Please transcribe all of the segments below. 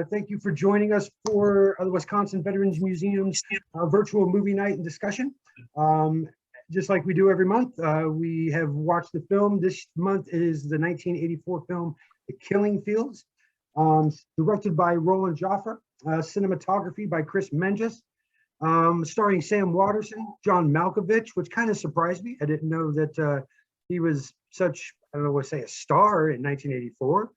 Thank you for joining us for the Wisconsin Veterans Museum's virtual movie night and discussion. Just like we do every month, we have watched the film. This month is the 1984 film, The Killing Fields, directed by Roland Joffe, cinematography by Chris Menges, starring Sam Waterston, John Malkovich, which kind of surprised me. I didn't know that he was such, I don't know what to say, a star in 1984.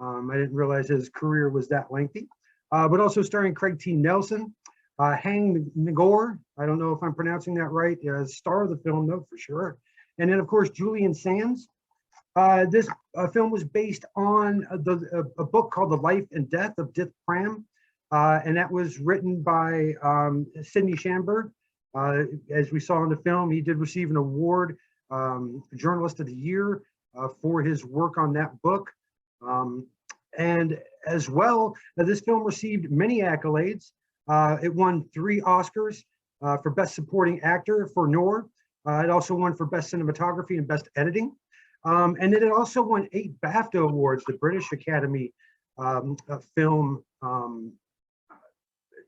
I didn't realize his career was that lengthy, but also starring Craig T. Nelson, Hang Ngor, I don't know if I'm pronouncing that right, star of the film, though, for sure. And then, of course, Julian Sands. This film was based on a book called The Life and Death of Dith Pram, and that was written by Sidney Schanberg. As we saw in the film, he did receive an award, Journalist of the Year, for his work on that book. And as well, this film received many accolades. It won 3 Oscars for Best Supporting Actor for Noor. It also won for Best Cinematography and Best Editing. And then it also won 8 BAFTA awards, the British Academy Film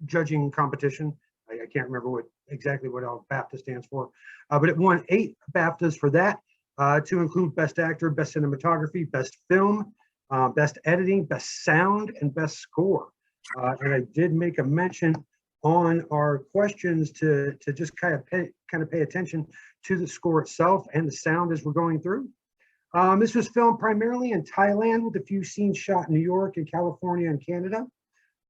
Judging Competition. I can't remember exactly what all BAFTA stands for, but it won 8 BAFTAs for that, to include Best Actor, Best Cinematography, Best Film, Best Editing, Best Sound, and Best Score. And I did make a mention on our questions to just kind of pay attention to the score itself and the sound as we're going through. This was filmed primarily in Thailand with a few scenes shot in New York and California and Canada.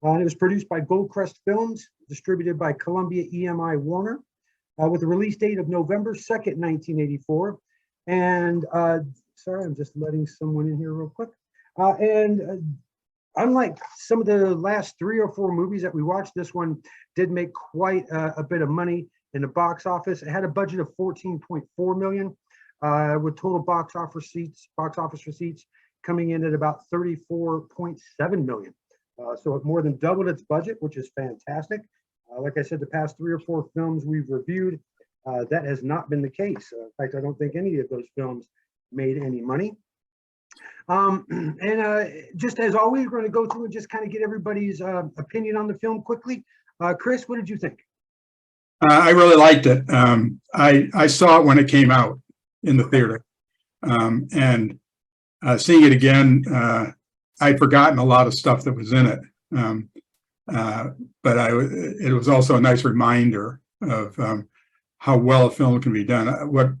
And it was produced by Goldcrest Films, distributed by Columbia EMI Warner, with a release date of November 2nd, 1984. And sorry, I'm just letting someone in here real quick. Unlike some of the last 3 or 4 movies that we watched, this one did make quite a bit of money in the box office. It had a budget of $14.4 million, with total box office receipts coming in at about $34.7 million. So it more than doubled its budget, which is fantastic. Like I said, the past 3 or 4 films we've reviewed, that has not been the case. In fact, I don't think any of those films made any money. Just as always, we're going to go through and just kind of get everybody's opinion on the film quickly. Chris, what did you think? I really liked it. I saw it when it came out in the theater, and seeing it again, I'd forgotten a lot of stuff that was in it, but it was also a nice reminder of how well a film can be done. What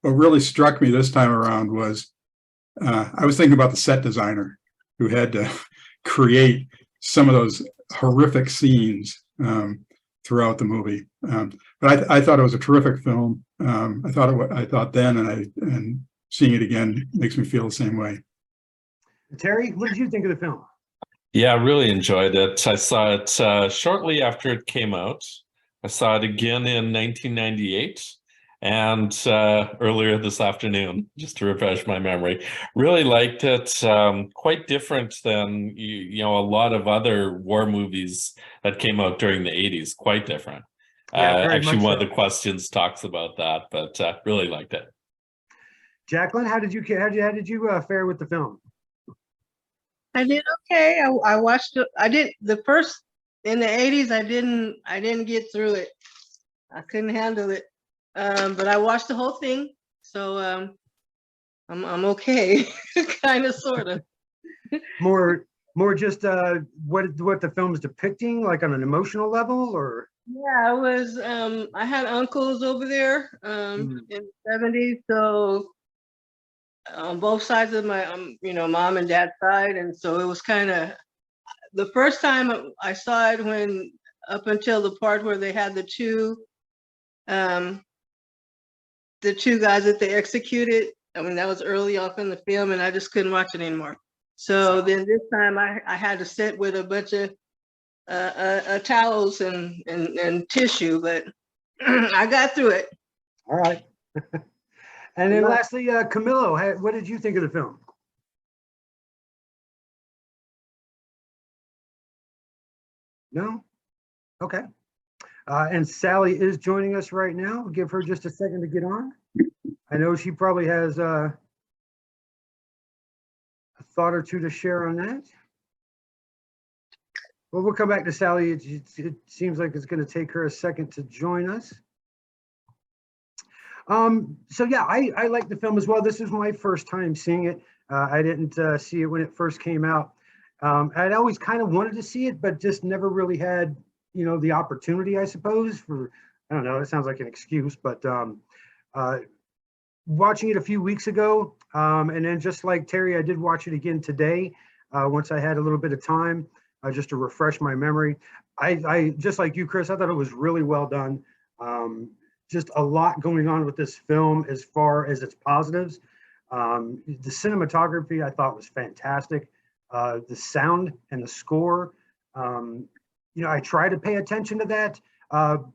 really struck me this time around was I was thinking about the set designer who had to create some of those horrific scenes throughout the movie. But I thought it was a terrific film. I thought then, and seeing it again makes me feel the same way. Terry, what did you think of the film? Yeah, I really enjoyed it. I saw it shortly after it came out. I saw it again in 1998 and earlier this afternoon, just to refresh my memory. Really liked it. Quite different than a lot of other war movies that came out during the 80s. Quite different. Yeah, actually, one of the questions talks about that, but really liked it. Jacqueline, how did you fare with the film? I did okay. I watched it. I did the first in the 80s. I didn't get through it. I couldn't handle it. But I watched the whole thing, so I'm okay, kind of, sort of. More just what the film is depicting, like on an emotional level, or? Yeah, it was. I had uncles over there in the 70s, so on both sides of my mom and dad's side, and so it was kind of the first time I saw it when up until the part where they had the two guys that they executed. I mean, that was early off in the film, and I just couldn't watch it anymore. So then this time I had to sit with a bunch of towels and tissue, but I got through it. All right. And then lastly, Camilo, what did you think of the film? No? Okay. And Sally is joining us right now. I'll give her just a second to get on. I know she probably has a thought or two to share on that. Well, we'll come back to Sally. It seems like it's going to take her a second to join us. So yeah, I like the film as well. This is my first time seeing it. I didn't see it when it first came out. I'd always kind of wanted to see it, but just never really had, the opportunity, I suppose, I don't know, it sounds like an excuse, but watching it a few weeks ago, and then just like Terry, I did watch it again today, once I had a little bit of time, just to refresh my memory. I just like you, Chris, I thought it was really well done. Just a lot going on with this film as far as its positives. The cinematography I thought was fantastic. The sound and the score, I try to pay attention to that,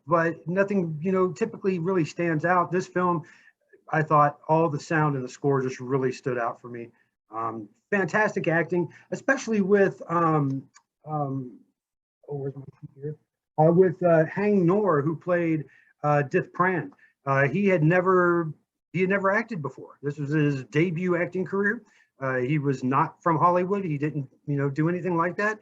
but nothing, typically really stands out. This film, I thought all the sound and the score just really stood out for me. Fantastic acting, especially with, where's my computer? With Hang Nor, who played Dith Pran. He had never acted before. This was his debut acting career. He was not from Hollywood. He didn't, do anything like that.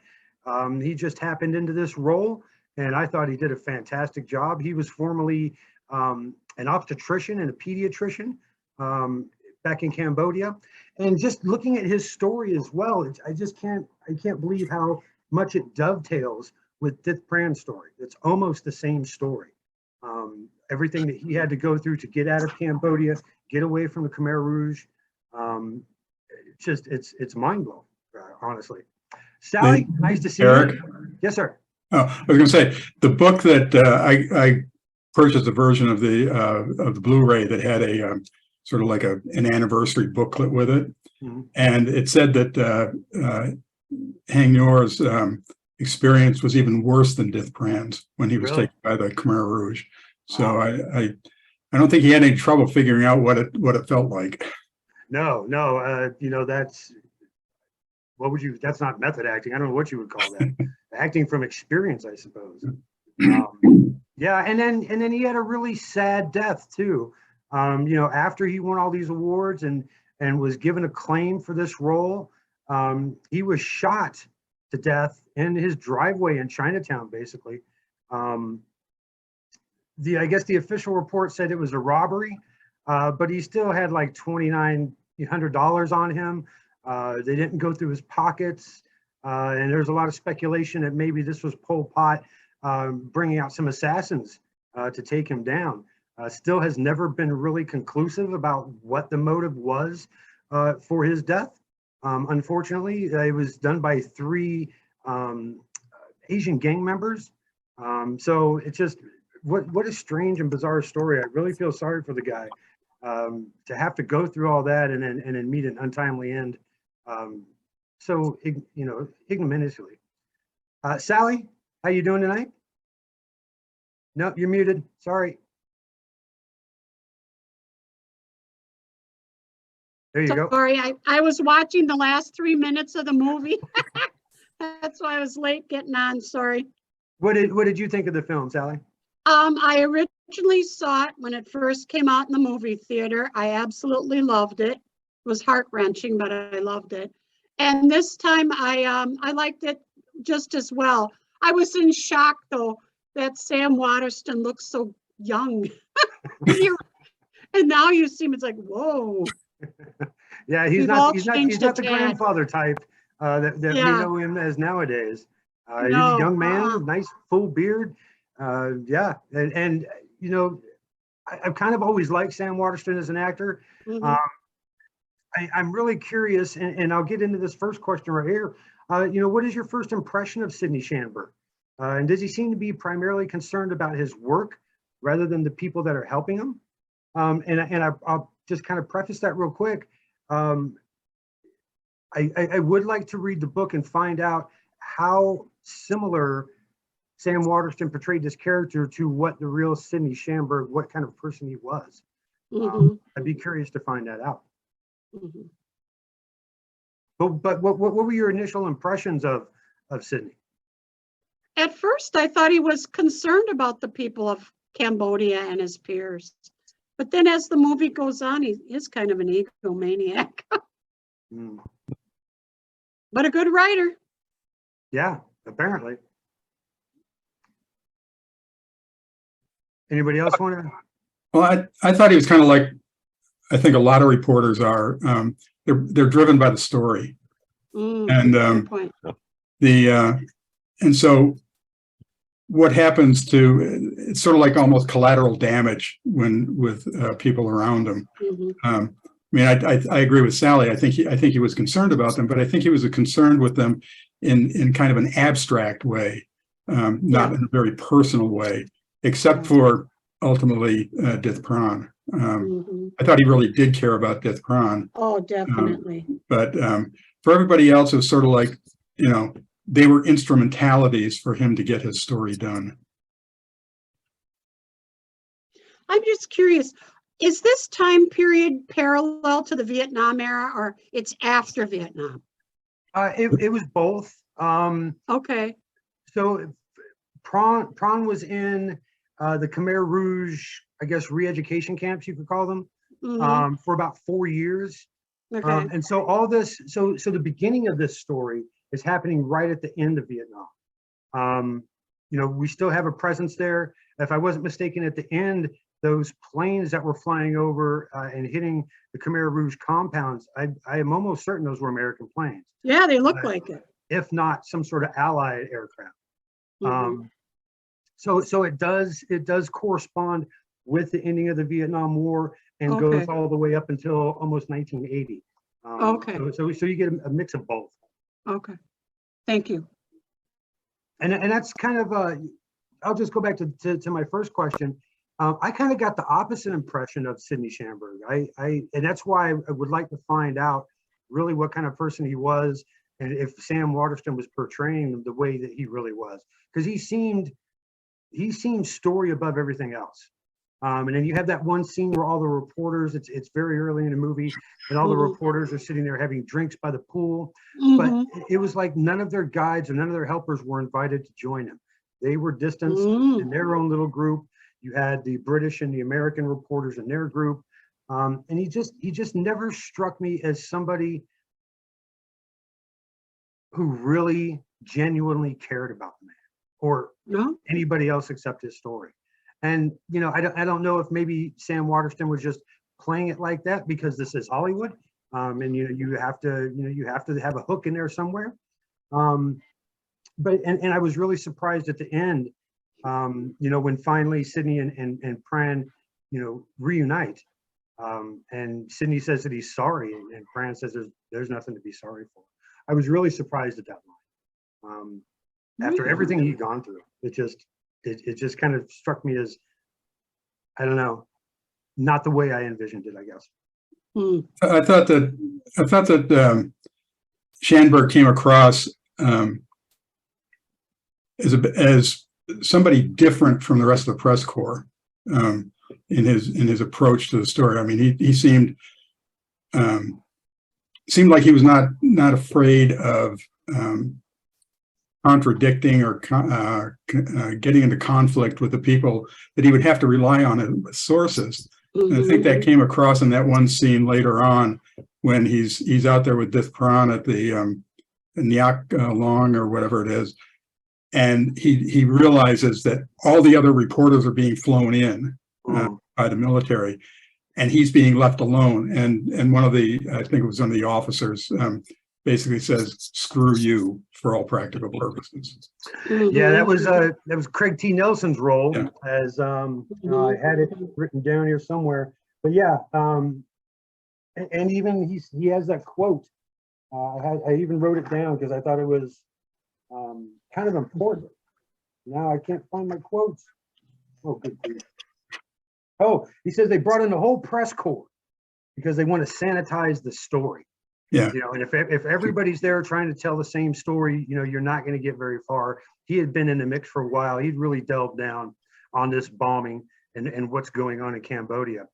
He just happened into this role, and I thought he did a fantastic job. He was formerly an obstetrician and a pediatrician back in Cambodia, and just looking at his story as well, I can't believe how much it dovetails with Dith Pran's story. It's almost the same story. Everything that he had to go through to get out of Cambodia, get away from the Khmer Rouge. It's mind blowing, honestly. Sally, nice to see Eric? you. Yes, sir. Oh, I was going to say the book that I purchased a version of the Blu-ray that had a sort of like an anniversary booklet with it, and it said that Hang Nor's experience was even worse than Dith Pran's when he was Really? taken by the Khmer Rouge. So Wow. I don't think he had any trouble figuring out what it felt like. No, that's not method acting. I don't know what you would call that. Acting from experience, I suppose. Yeah, and then he had a really sad death too. After he won all these awards and was given acclaim for this role, he was shot to death in his driveway in Chinatown, basically. I guess the official report said it was a robbery, but he still had like $2,900 on him. They didn't go through his pockets, and there's a lot of speculation that maybe this was Pol Pot bringing out some assassins to take him down. Still has never been really conclusive about what the motive was for his death. Unfortunately, it was done by 3 Asian gang members. So it's just what a strange and bizarre story. I really feel sorry for the guy to have to go through all that and then meet an untimely end. So ignominiously. Sally, how you doing tonight? No, you're muted. Sorry. There you go. Sorry, I was watching the last 3 minutes of the movie. That's why I was late getting on, sorry. What did you think of the film, Sally? I originally saw it when it first came out in the movie theater. I absolutely loved it. It was heart-wrenching, but I loved it. And this time I liked it just as well. I was in shock though that Sam Waterston looks so young. And now you see him, it's like, whoa. Yeah, he's not the grandfather type that we know him as nowadays. He's a young man, nice full beard. Yeah, and I've kind of always liked Sam Waterston as an actor. I'm really curious, and I'll get into this first question right here. What is your first impression of Sidney Shanberg? And does he seem to be primarily concerned about his work rather than the people that are helping him? I'll just kind of preface that real quick. I would like to read the book and find out how similar Sam Waterston portrayed this character to what the real Sidney Shanberg, what kind of person he was. I'd be curious to find that out. But what were your initial impressions of Sidney? At first, I thought he was concerned about the people of Cambodia and his peers. But then as the movie goes on, he is kind of an egomaniac. But a good writer. Yeah, apparently. Anybody else want to? Well, I thought he was kind of like, I think a lot of reporters are. They're driven by the story, and Good point. and so what happens to, it's sort of like almost collateral damage when with people around him. Mhm. I mean, I agree with Sally. I think he was concerned about them, but I think he was concerned with them in kind of an abstract way, not in a very personal way, except for ultimately Dith Pran. I thought he really did care about Dith Pran. Oh, definitely. But for everybody else, it was sort of like, you know, they were instrumentalities for him to get his story done. I'm just curious, is this time period parallel to the Vietnam era, or it's after Vietnam? It was both. Okay. So Pran was in the Khmer Rouge, I guess, re-education camps, you could call them, for about 4 years. Okay. And so all this, so the beginning of this story is happening right at the end of Vietnam. You know, we still have a presence there. If I wasn't mistaken, at the end, those planes that were flying over and hitting the Khmer Rouge compounds, I am almost certain those were American planes. Yeah, they look like it. If not some sort of allied aircraft. So it does correspond with the ending of the Vietnam War and goes all the way up until almost 1980. Okay. So you get a mix of both. Okay. Thank you. And that's kind of I'll just go back to my first question. I kind of got the opposite impression of Sidney Schamberg. And that's why I would like to find out really what kind of person he was, and if Sam Waterston was portraying him the way that he really was, because he seemed story above everything else. And then you have that one scene where all the reporters, it's very early in the movie, and all the reporters are sitting there having drinks by the pool. But it was like none of their guides or none of their helpers were invited to join him. They were distanced in their own little group. You had the British and the American reporters in their group. And he just never struck me as somebody who really genuinely cared about the man or anybody else except his story. And, you know, I don't know if maybe Sam Waterston was just playing it like that because this is Hollywood. And, you know, you have to have a hook in there somewhere. But I was really surprised at the end, you know, when finally Sidney and Pran, you know, reunite. And Sidney says that he's sorry, and Pran says there's nothing to be sorry for. I was really surprised at that line. After everything he'd gone through, it just kind of struck me as, I don't know, not the way I envisioned it, I guess. I thought that Schamberg came across as somebody different from the rest of the press corps in his approach to the story. I mean, he seemed like he was not afraid of contradicting or getting into conflict with the people that he would have to rely on as sources. And I think that came across in that one scene later on when he's out there with Dith Pran at the Nyak Long or whatever it is, and he realizes that all the other reporters are being flown in by the military, and he's being left alone. And one of the, I think it was one of the officers, basically says, "Screw you," for all practical purposes. Yeah, that was Craig T. Nelson's role, as I had it written down here somewhere. But yeah, and even he has that quote. I even wrote it down because I thought it was kind of important. Now I can't find my quotes. Oh, good grief. Oh, he says they brought in the whole press corps because they want to sanitize the story. Yeah. You know, and if everybody's there trying to tell the same story, you know, you're not going to get very far. He had been in the mix for a while. He'd really delved down on this bombing and what's going on in Cambodia.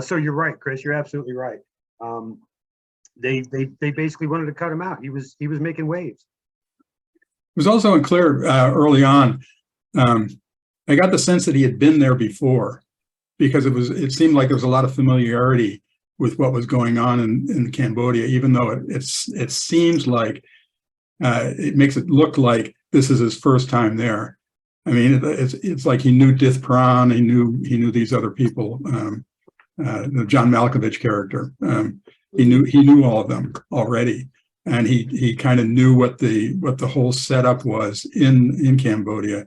So you're right, Chris. You're absolutely right. They basically wanted to cut him out. He was making waves. It was also unclear early on. I got the sense that he had been there before because it seemed like there was a lot of familiarity with what was going on in Cambodia, even though it seems like it makes it look like this is his first time there. I mean, it's like he knew Dith Pran, he knew these other people, the John Malkovich character. He knew all of them already, and he kind of knew what the whole setup was in Cambodia,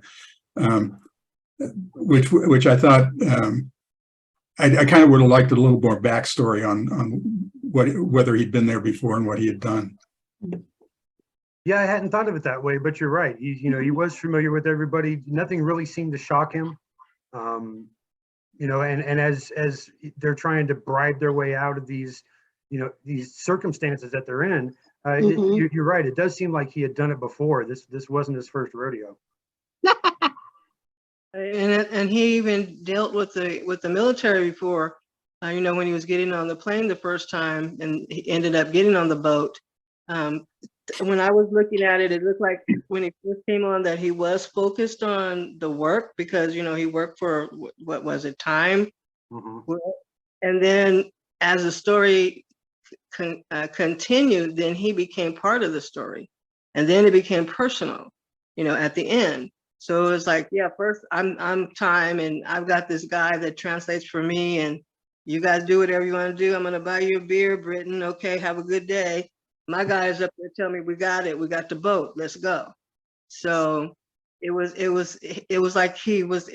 which I thought I kind of would have liked a little more backstory on whether he'd been there before and what he had done. Yeah, I hadn't thought of it that way, but you're right. He was familiar with everybody. Nothing really seemed to shock him. And as they're trying to bribe their way out of these circumstances that they're in, you're right. It does seem like he had done it before. This wasn't his first rodeo. And he even dealt with the military before. When he was getting on the plane the first time, and he ended up getting on the boat. When I was looking at it, it looked like when he first came on that he was focused on the work because, he worked for, what was it, Time? Mm-hmm. And then as the story continued, then he became part of the story. And then it became personal, at the end. So it was like, yeah, first I'm Time and I've got this guy that translates for me and you guys do whatever you want to do. I'm going to buy you a beer, Britain. Okay, have a good day. My guys up there tell me we got it. We got the boat. Let's go. So it was like he was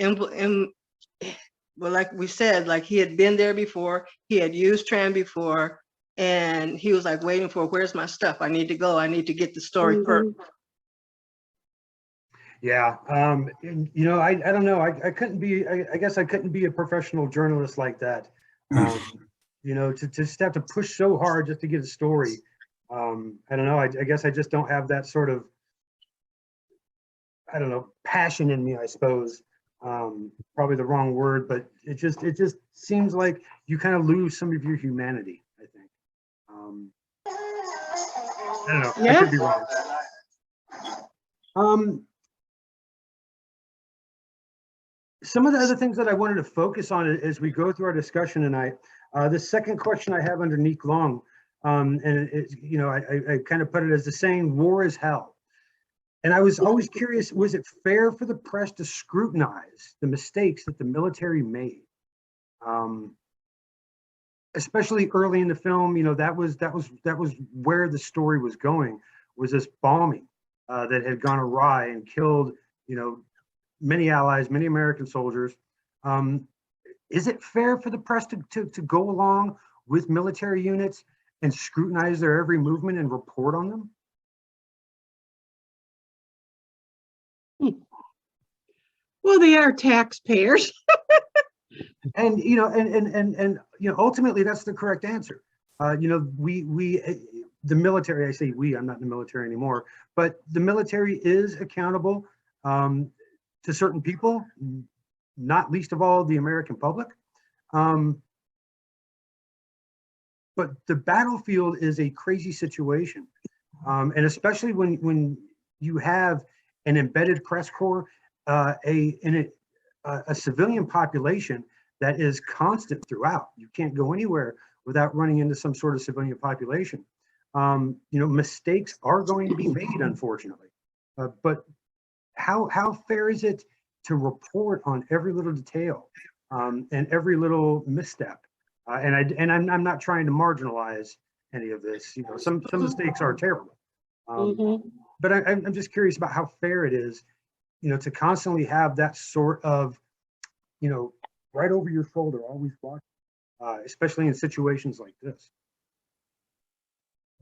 like we said, like he had been there before. He had used Tran before, and he was like waiting for, where's my stuff? I need to go. I need to get the story first. Yeah. I don't know. I couldn't be. I guess I couldn't be a professional journalist like that. To just have to push so hard just to get a story. I don't know. I guess I just don't have that sort of, I don't know, passion in me, I suppose. Probably the wrong word, but it just seems like you kind of lose some of your humanity, I think. I don't know. Yeah. I could be wrong. Some of the other things that I wanted to focus on as we go through our discussion tonight, the second question I have underneath Long, and it's, I kind of put it as the saying, war is hell. And I was always curious, was it fair for the press to scrutinize the mistakes that the military made? Especially early in the film, that was where the story was going, was this bombing that had gone awry and killed, many allies, many American soldiers. Is it fair for the press to go along with military units and scrutinize their every movement and report on them? Well, they are taxpayers. And ultimately that's the correct answer. The military, I say we, I'm not in the military anymore, but the military is accountable to certain people, not least of all the American public. But the battlefield is a crazy situation. And especially when you have an embedded press corps, a civilian population that is constant throughout. You can't go anywhere without running into some sort of civilian population. Mistakes are going to be made, unfortunately. But how fair is it to report on every little detail and every little misstep? And I'm not trying to marginalize any of this. Some mistakes are terrible. But I'm just curious about how fair it is, to constantly have that sort of, right over your shoulder, always watching, especially in situations like this.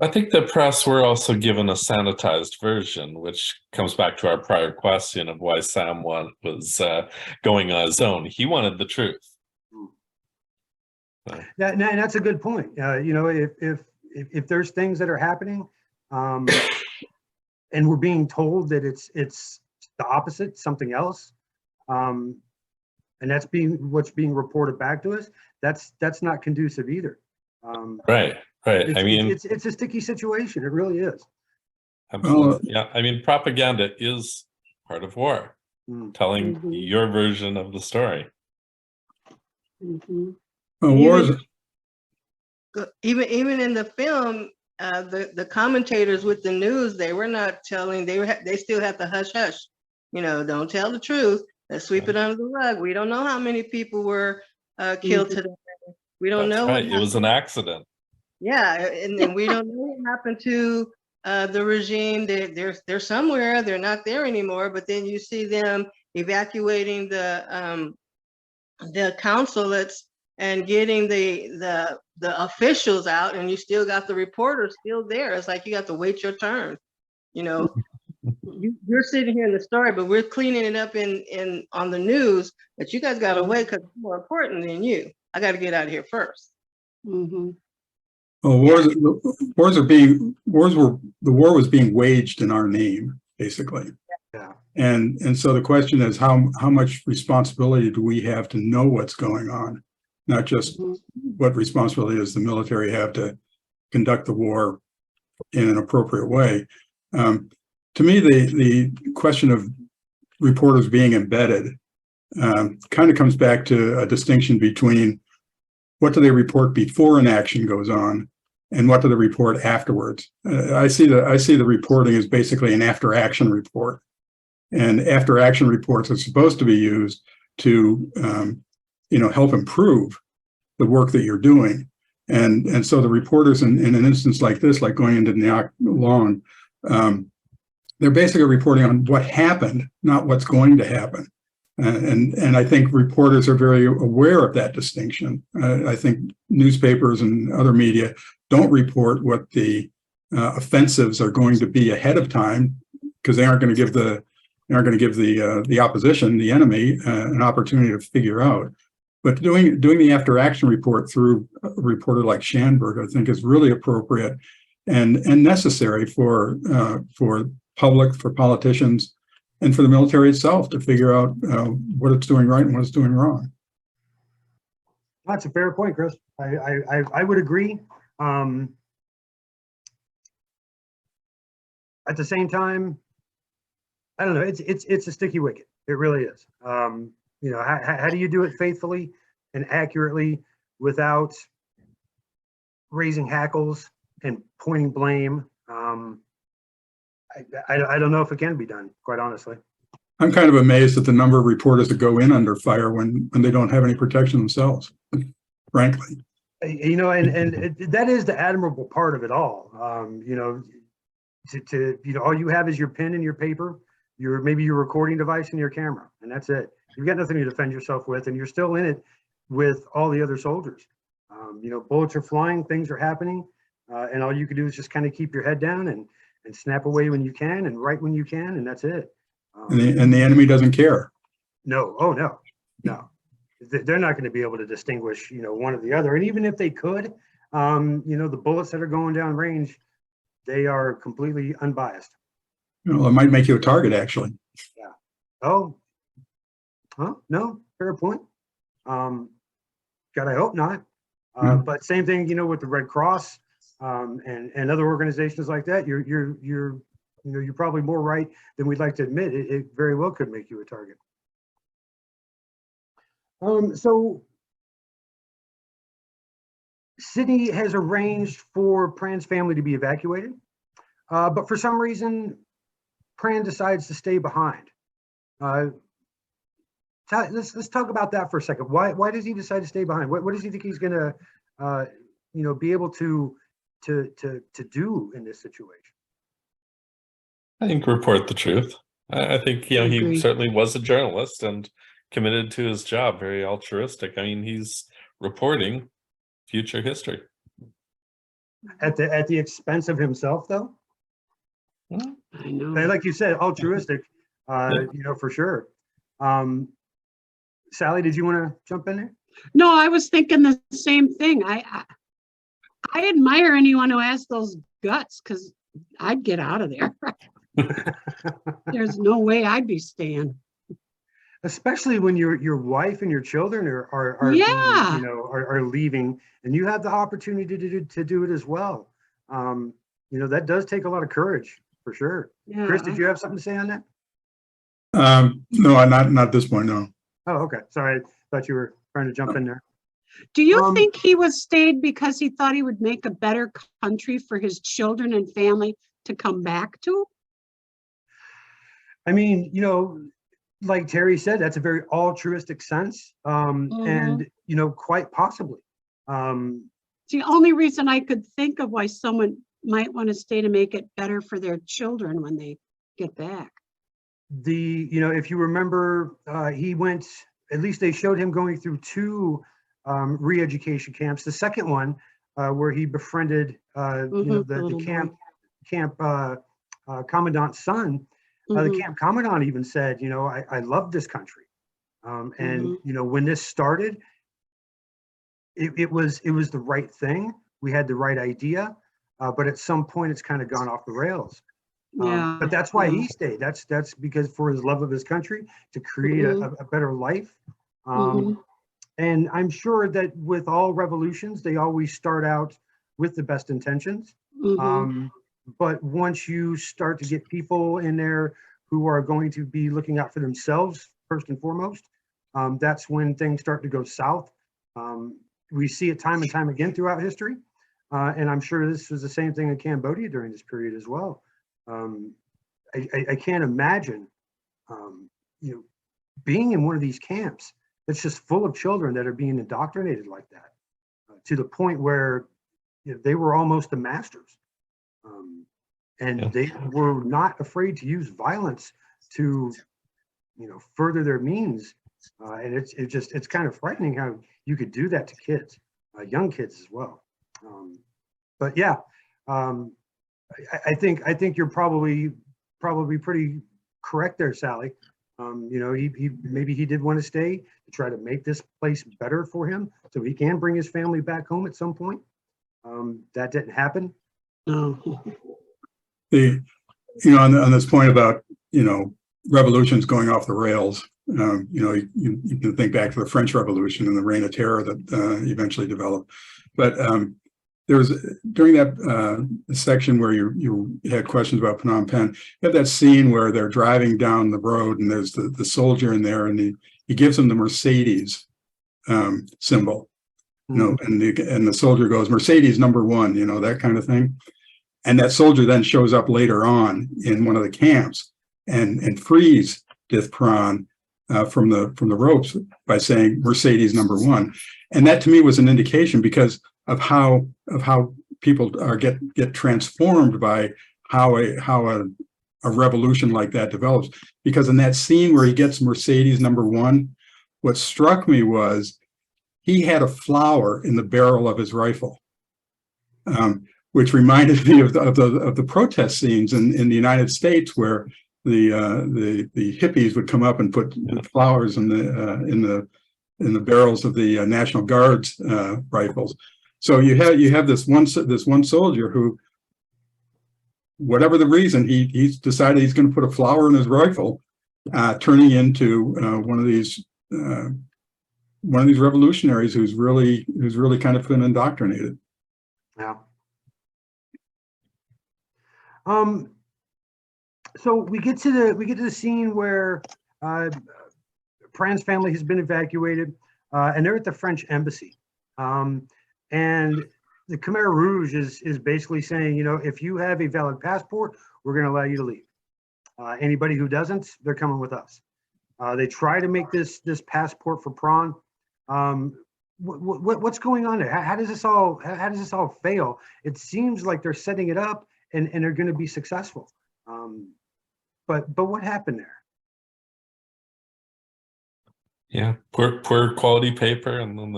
I think the press were also given a sanitized version, which comes back to our prior question of why Sam was going on his own. He wanted the truth. So. And that's a good point. If there's things that are happening, and we're being told that it's the opposite, something else, and that's what's being reported back to us, that's not conducive either. Right. It's a sticky situation. It really is. Absolutely. Yeah. Propaganda is part of war, telling your version of the story. Even in the film, the commentators with the news, they were not telling, they still had the hush hush, don't tell the truth. Let's sweep it under the rug. We don't know how many people were killed today. We don't That's know. right. It was an accident. Yeah, and we don't know what happened to the regime. They're somewhere. They're not there anymore. But then you see them evacuating the consulates and getting the officials out, and you still got the reporters still there. It's like you got to wait your turn. You're sitting here in the story, but we're cleaning it up in on the news. But you guys got to wait because it's more important than you. I got to get out of here first. Mm-hmm. Well, the war was being waged in our name, basically. Yeah. And so the question is, how much responsibility do we have to know what's going on? Not just what responsibility does the military have to conduct the war in an appropriate way. To me, the question of reporters being embedded kind of comes back to a distinction between what do they report before an action goes on, and what do they report afterwards? I see the reporting as basically an after-action report, and after-action reports are supposed to be used to, help improve the work that you're doing. And so the reporters in an instance like this, like going into Nyack Long, they're basically reporting on what happened, not what's going to happen. And I think reporters are very aware of that distinction. I think newspapers and other media don't report what the offensives are going to be ahead of time, because they aren't going to give the opposition, the enemy, an opportunity to figure out. But doing the after action report through a reporter like Schanberg, I think, is really appropriate and necessary for public, for politicians, and for the military itself to figure out what it's doing right and what it's doing wrong. That's a fair point, Chris. I would agree. At the same time, I don't know. It's a sticky wicket. It really is. How do you do it faithfully and accurately without raising hackles and pointing blame? I don't know if it can be done, quite honestly. I'm kind of amazed at the number of reporters that go in under fire when they don't have any protection themselves, frankly. And that is the admirable part of it all. All you have is your pen and your paper, maybe your recording device and your camera, and that's it. You've got nothing to defend yourself with, and you're still in it with all the other soldiers. Bullets are flying, things are happening, and all you can do is just kind of keep your head down and snap away when you can and write when you can, and that's it. And the enemy doesn't care. No. Oh, no. They're not going to be able to distinguish, one or the other. And even if they could, the bullets that are going down range, they are completely unbiased. Well, it might make you a target, actually. Yeah. Oh. Huh? No. Fair point. God, I hope not. But same thing, with the Red Cross and other organizations like that. You're probably more right than we'd like to admit. It very well could make you a target. So Sydney has arranged for Pran's family to be evacuated, but for some reason, Pran decides to stay behind. Let's talk about that for a second. Why does he decide to stay behind? What does he think he's going to, be able to do in this situation? I think report the truth. I think, he certainly was a journalist and committed to his job, very altruistic. I mean, he's reporting future history. At the expense of himself, though? I know. Like you said, altruistic, for sure. Sally, did you want to jump in there? No, I was thinking the same thing. I admire anyone who has those guts, because I'd get out of there. There's no way I'd be staying. Especially when your wife and your children are are leaving, and you have the opportunity to do it as well. That does take a lot of courage, for sure. Yeah. Chris, did you have something to say on that? No, not at this point, no. Oh, okay. Sorry, I thought you were trying to jump in there. Do you Um, think he was stayed because he thought he would make a better country for his children and family to come back to? I mean, like Terry said, that's a very altruistic sense. And, quite possibly. It's the only reason I could think of why someone might want to stay to make it better for their children when they get back. If you remember, he went, at least they showed him going through two re-education camps. The second one, where he befriended, the camp commandant's son. The camp commandant even said, I love this country. And, when this started, it was the right thing. We had the right idea, but at some point it's kind of gone off the rails. Yeah. But that's why he stayed. That's because for his love of his country, to create a better life. And I'm sure that with all revolutions, they always start out with the best intentions. But once you start to get people in there who are going to be looking out for themselves first and foremost, that's when things start to go south. We see it time and time again throughout history. And I'm sure this was the same thing in Cambodia during this period as well. I can't imagine, being in one of these camps that's just full of children that are being indoctrinated like that, to the point where they were almost the masters. And they were not afraid to use violence to, further their means. And it's kind of frightening how you could do that to kids, young kids as well. But yeah, I think you're probably pretty correct there, Sally. Maybe he did want to stay to try to make this place better for him, so he can bring his family back home at some point. That didn't happen. On this point about revolutions going off the rails, you can think back to the French Revolution and the Reign of Terror that eventually developed. But there was, during that section where you had questions about Phnom Penh, you have that scene where they're driving down the road and there's the soldier in there, and he gives him the Mercedes symbol, and the soldier goes, "Mercedes #1," that kind of thing. And that soldier then shows up later on in one of the camps and frees Dith Pran from the ropes by saying Mercedes #1. And that to me was an indication, because of how people get transformed by how a revolution like that develops. Because in that scene where he gets Mercedes #1, what struck me was he had a flower in the barrel of his rifle, which reminded me of the protest scenes in the United States, where the hippies would come up and put flowers in the barrels of the National Guard's rifles. So you have this one soldier who, whatever the reason, he's decided he's going to put a flower in his rifle, turning into one of these revolutionaries who's really kind of been indoctrinated. Yeah. So we get to the scene where Pran's family has been evacuated, and they're at the French embassy. And the Khmer Rouge is basically saying, if you have a valid passport, we're going to allow you to leave. Anybody who doesn't, they're coming with us. They try to make this passport for Pran. What's going on there? How does this all fail? It seems like they're setting it up and they're going to be successful. But what happened there? Yeah, poor quality paper, and then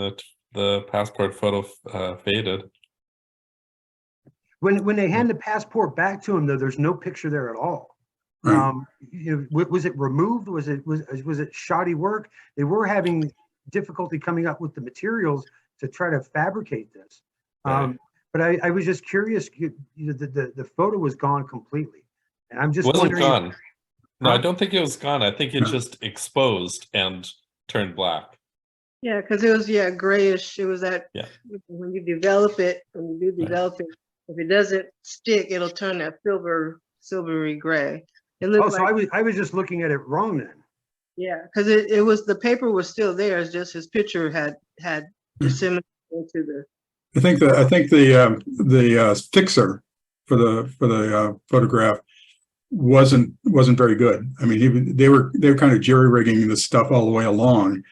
the passport photo faded. When they hand the passport back to him, though, there's no picture there at all. Right. Was it removed? Was it shoddy work? They were having difficulty coming up with the materials to try to fabricate this. Right. But I was just curious. The photo was gone completely, and I'm just Wasn't wondering. gone. No, I don't think it was gone. I think it just exposed and turned black. Yeah, because it was grayish. It was that when you develop it, if it doesn't stick, it'll turn that silvery gray. It looked So I was just looking at it wrong then. Yeah, because it was, the paper was still there. It's just his picture had disseminate into the. I think the fixer for the photograph wasn't very good. I mean, they were kind of jerry rigging this stuff all the way along,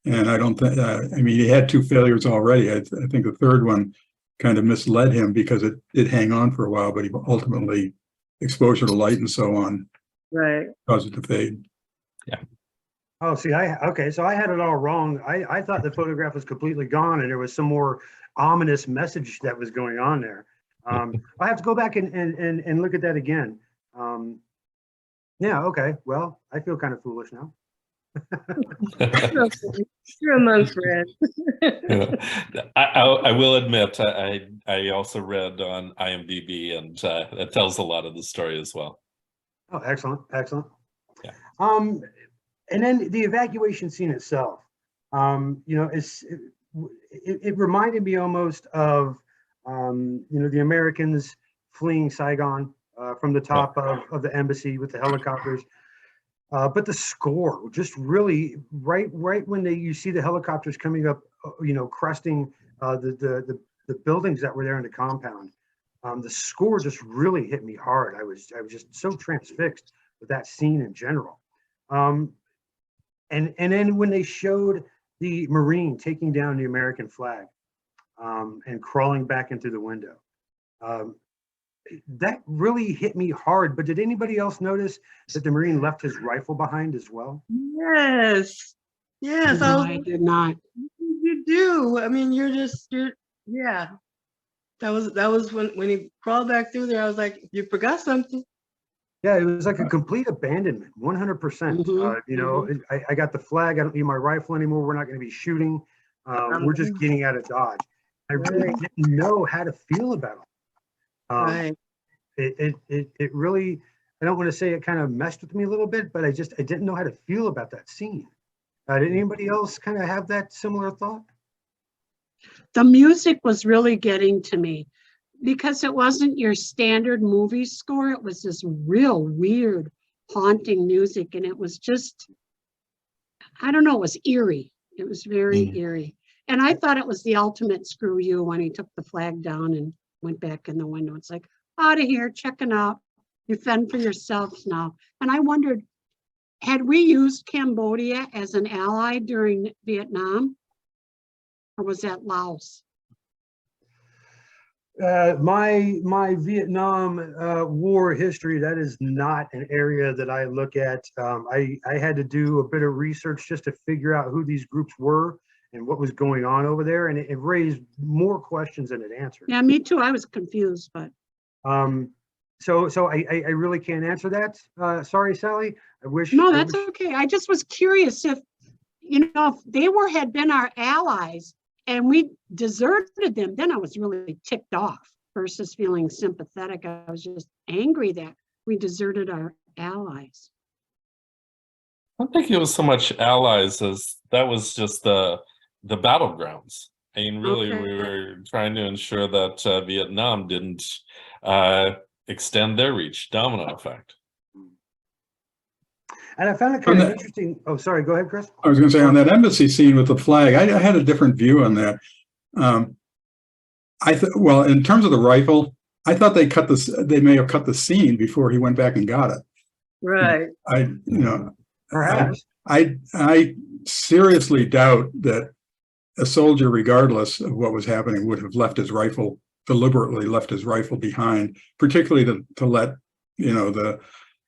and I don't think. I mean, he had 2 failures already. I think the third one kind of misled him because it did hang on for a while, but he ultimately exposure to light and so on Right. caused it to fade. Oh, see, okay, so I had it all wrong. I thought the photograph was completely gone and there was some more ominous message that was going on there. I have to go back and look at that again. Yeah, okay, well, I feel kind of foolish now. You're among friends. I will admit, I also read on IMDb, and that tells a lot of the story as well. Oh, excellent, excellent. Yeah. And then the evacuation scene itself, you know, it reminded me almost of, you know, the Americans fleeing Saigon from the top of the embassy with the helicopters. But the score just really right when you see the helicopters coming up, you know, cresting the buildings that were there in the compound. The score just really hit me hard. I was just so transfixed with that scene in general. And then when they showed the Marine taking down the American flag and crawling back into the window, that really hit me hard. But did anybody else notice that the Marine left his rifle behind as well? Yes. Yes. No, I did not. You do. I mean, yeah. That was when he crawled back through there. I was like, you forgot something. Yeah, it was like a complete abandonment, 100%. You know, I got the flag. I don't need my rifle anymore. We're not going to be shooting. We're just getting out of Dodge. I really didn't know how to feel about it. Right. It really, I don't want to say it kind of messed with me a little bit, but I didn't know how to feel about that scene. Did anybody else kind of have that similar thought? The music was really getting to me because it wasn't your standard movie score. It was this real weird, haunting music. And it was just, I don't know, it was eerie. It was very eerie. And I thought it was the ultimate screw you when he took the flag down and went back in the window. It's like, out of here, checking out. You fend for yourselves now. And I wondered, had we used Cambodia as an ally during Vietnam? Or was that Laos? My Vietnam War history, that is not an area that I look at. I had to do a bit of research just to figure out who these groups were and what was going on over there, and it raised more questions than it answered. Yeah, me too. I was confused, but so I really can't answer that. Sorry, Sally. I wish. no, that's okay. I just was curious if, you know, if they had been our allies and we deserted them, then I was really ticked off versus feeling sympathetic. I was just angry that we deserted our allies. I don't think it was so much allies as that was just the battlegrounds. I mean, really, Okay. we were trying to ensure that Vietnam didn't extend their reach, domino effect. And I found it kind of interesting. Oh, sorry. Go ahead, Chris. I was going to say on that embassy scene with the flag, I had a different view on that. Well, in terms of the rifle, I thought they may have cut the scene before he went back and got it. Right. Perhaps. I seriously doubt that a soldier, regardless of what was happening, would have deliberately left his rifle behind, particularly to let, you know, the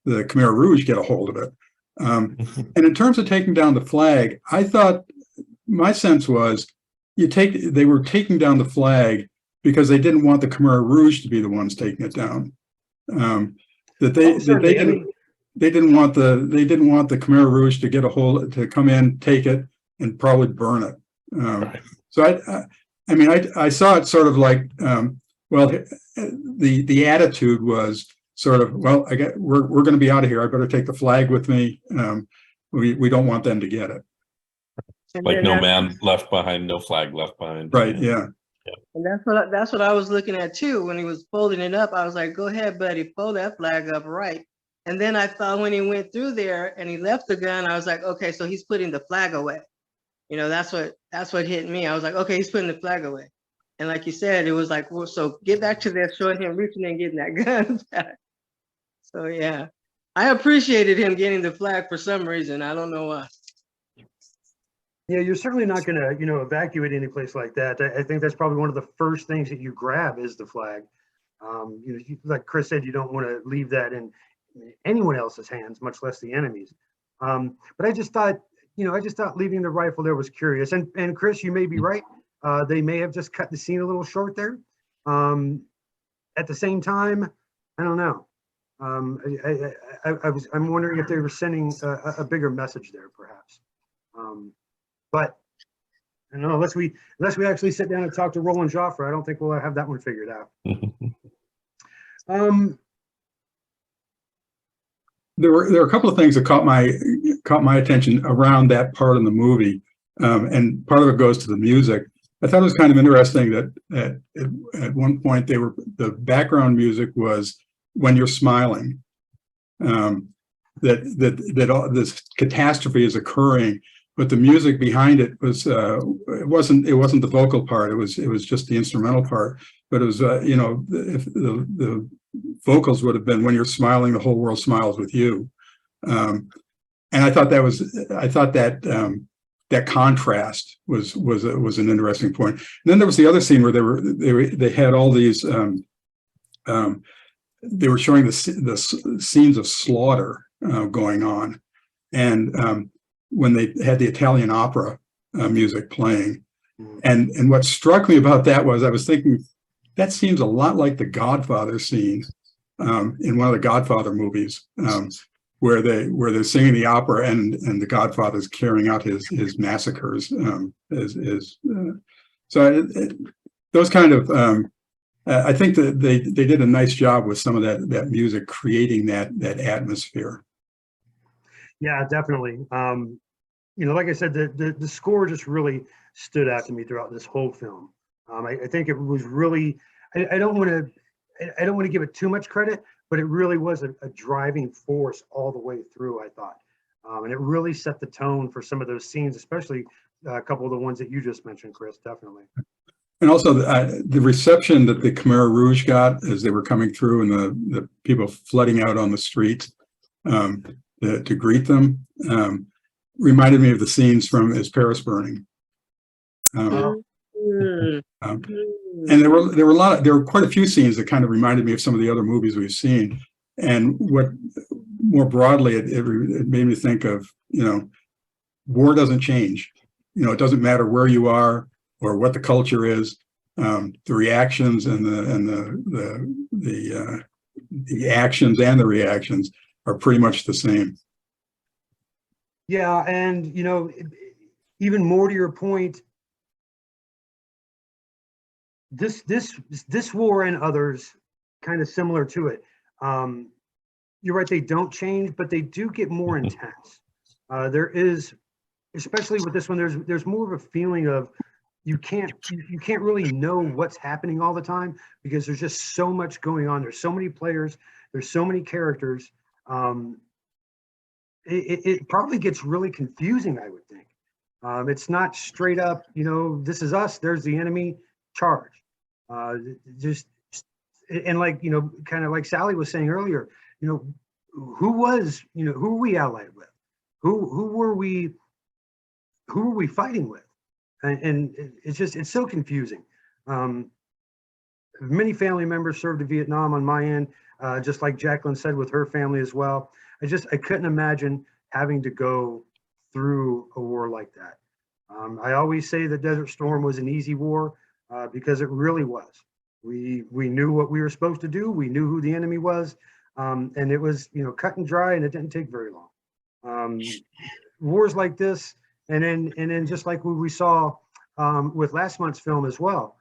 Khmer Rouge get a hold of it. And in terms of taking down the flag, I thought my sense was they were taking down the flag because they didn't want the Khmer Rouge to be the ones taking it down. They didn't want the Khmer Rouge to get a hold, to come in, take it, and probably burn it. Right. So I saw it sort of like, well, the attitude was sort of, well, we're going to be out of here. I better take the flag with me. We don't want them to get it. Like no man left behind, no flag left behind. Right. Yeah. And that's what I was looking at too. When he was folding it up, I was like, go ahead, buddy, fold that flag up right. And then I thought when he went through there and he left the gun, I was like, okay, so he's putting the flag away. You know, that's what hit me. I was like, okay, he's putting the flag away. And like you said, it was like, well, so get back to that, showing him reaching and getting that gun back. So yeah, I appreciated him getting the flag for some reason. I don't know why. Yeah, you're certainly not going to, evacuate any place like that. I think that's probably one of the first things that you grab is the flag. Like Chris said, you don't want to leave that in anyone else's hands, much less the enemy's. But I just thought leaving the rifle there was curious. And Chris, you may be right. They may have just cut the scene a little short there. At the same time, I don't know. I'm wondering if they were sending a bigger message there, perhaps. But I don't know, unless we actually sit down and talk to Roland Joffre, I don't think we'll have that one figured out. There were a couple of things that caught my attention around that part of the movie, and part of it goes to the music. I thought it was kind of interesting that at one point the background music was "When You're Smiling," that all this catastrophe is occurring, but the music behind it was it wasn't the vocal part. It was just the instrumental part. But it was if the vocals would have been "When You're Smiling, the whole world smiles with you," and I thought that that contrast was an interesting point. And then there was the other scene where they had all these they were showing the scenes of slaughter going on, and when they had the Italian opera music playing, and what struck me about that was I was thinking that seems a lot like the Godfather scene in one of the Godfather movies, where they're singing the opera and the Godfather's carrying out his massacres. Those kind of I think that they did a nice job with some of that music creating that atmosphere. Yeah, definitely. Like I said, the score just really stood out to me throughout this whole film. I think it was really. I don't want to give it too much credit, but it really was a driving force all the way through, I thought. And it really set the tone for some of those scenes, especially a couple of the ones that you just mentioned, Chris, definitely. And also the reception that the Khmer Rouge got as they were coming through, and the people flooding out on the street to greet them, reminded me of the scenes from Is Paris Burning. And there were quite a few scenes that kind of reminded me of some of the other movies we've seen. And what more broadly, it made me think of, war doesn't change. It doesn't matter where you are or what the culture is. The reactions and the actions and the reactions are pretty much the same. Yeah, and even more to your point, this war and others kind of similar to it. You're right, they don't change, but they do get more intense. There is, especially with this one, there's more of a feeling of you can't really know what's happening all the time because there's just so much going on. There's so many players, there's so many characters. It probably gets really confusing, I would think. It's not straight up, this is us, there's the enemy, charge. And like, kind of like Sally was saying earlier, who were we allied with? Who were we fighting with? And it's so confusing. Many family members served in Vietnam on my end, just like Jacqueline said with her family as well. I couldn't imagine having to go through a war like that. I always say the Desert Storm was an easy war because it really was. We knew what we were supposed to do. We knew who the enemy was, and it was cut and dry, and it didn't take very long. Wars like this, and then just like we saw with last month's film as well.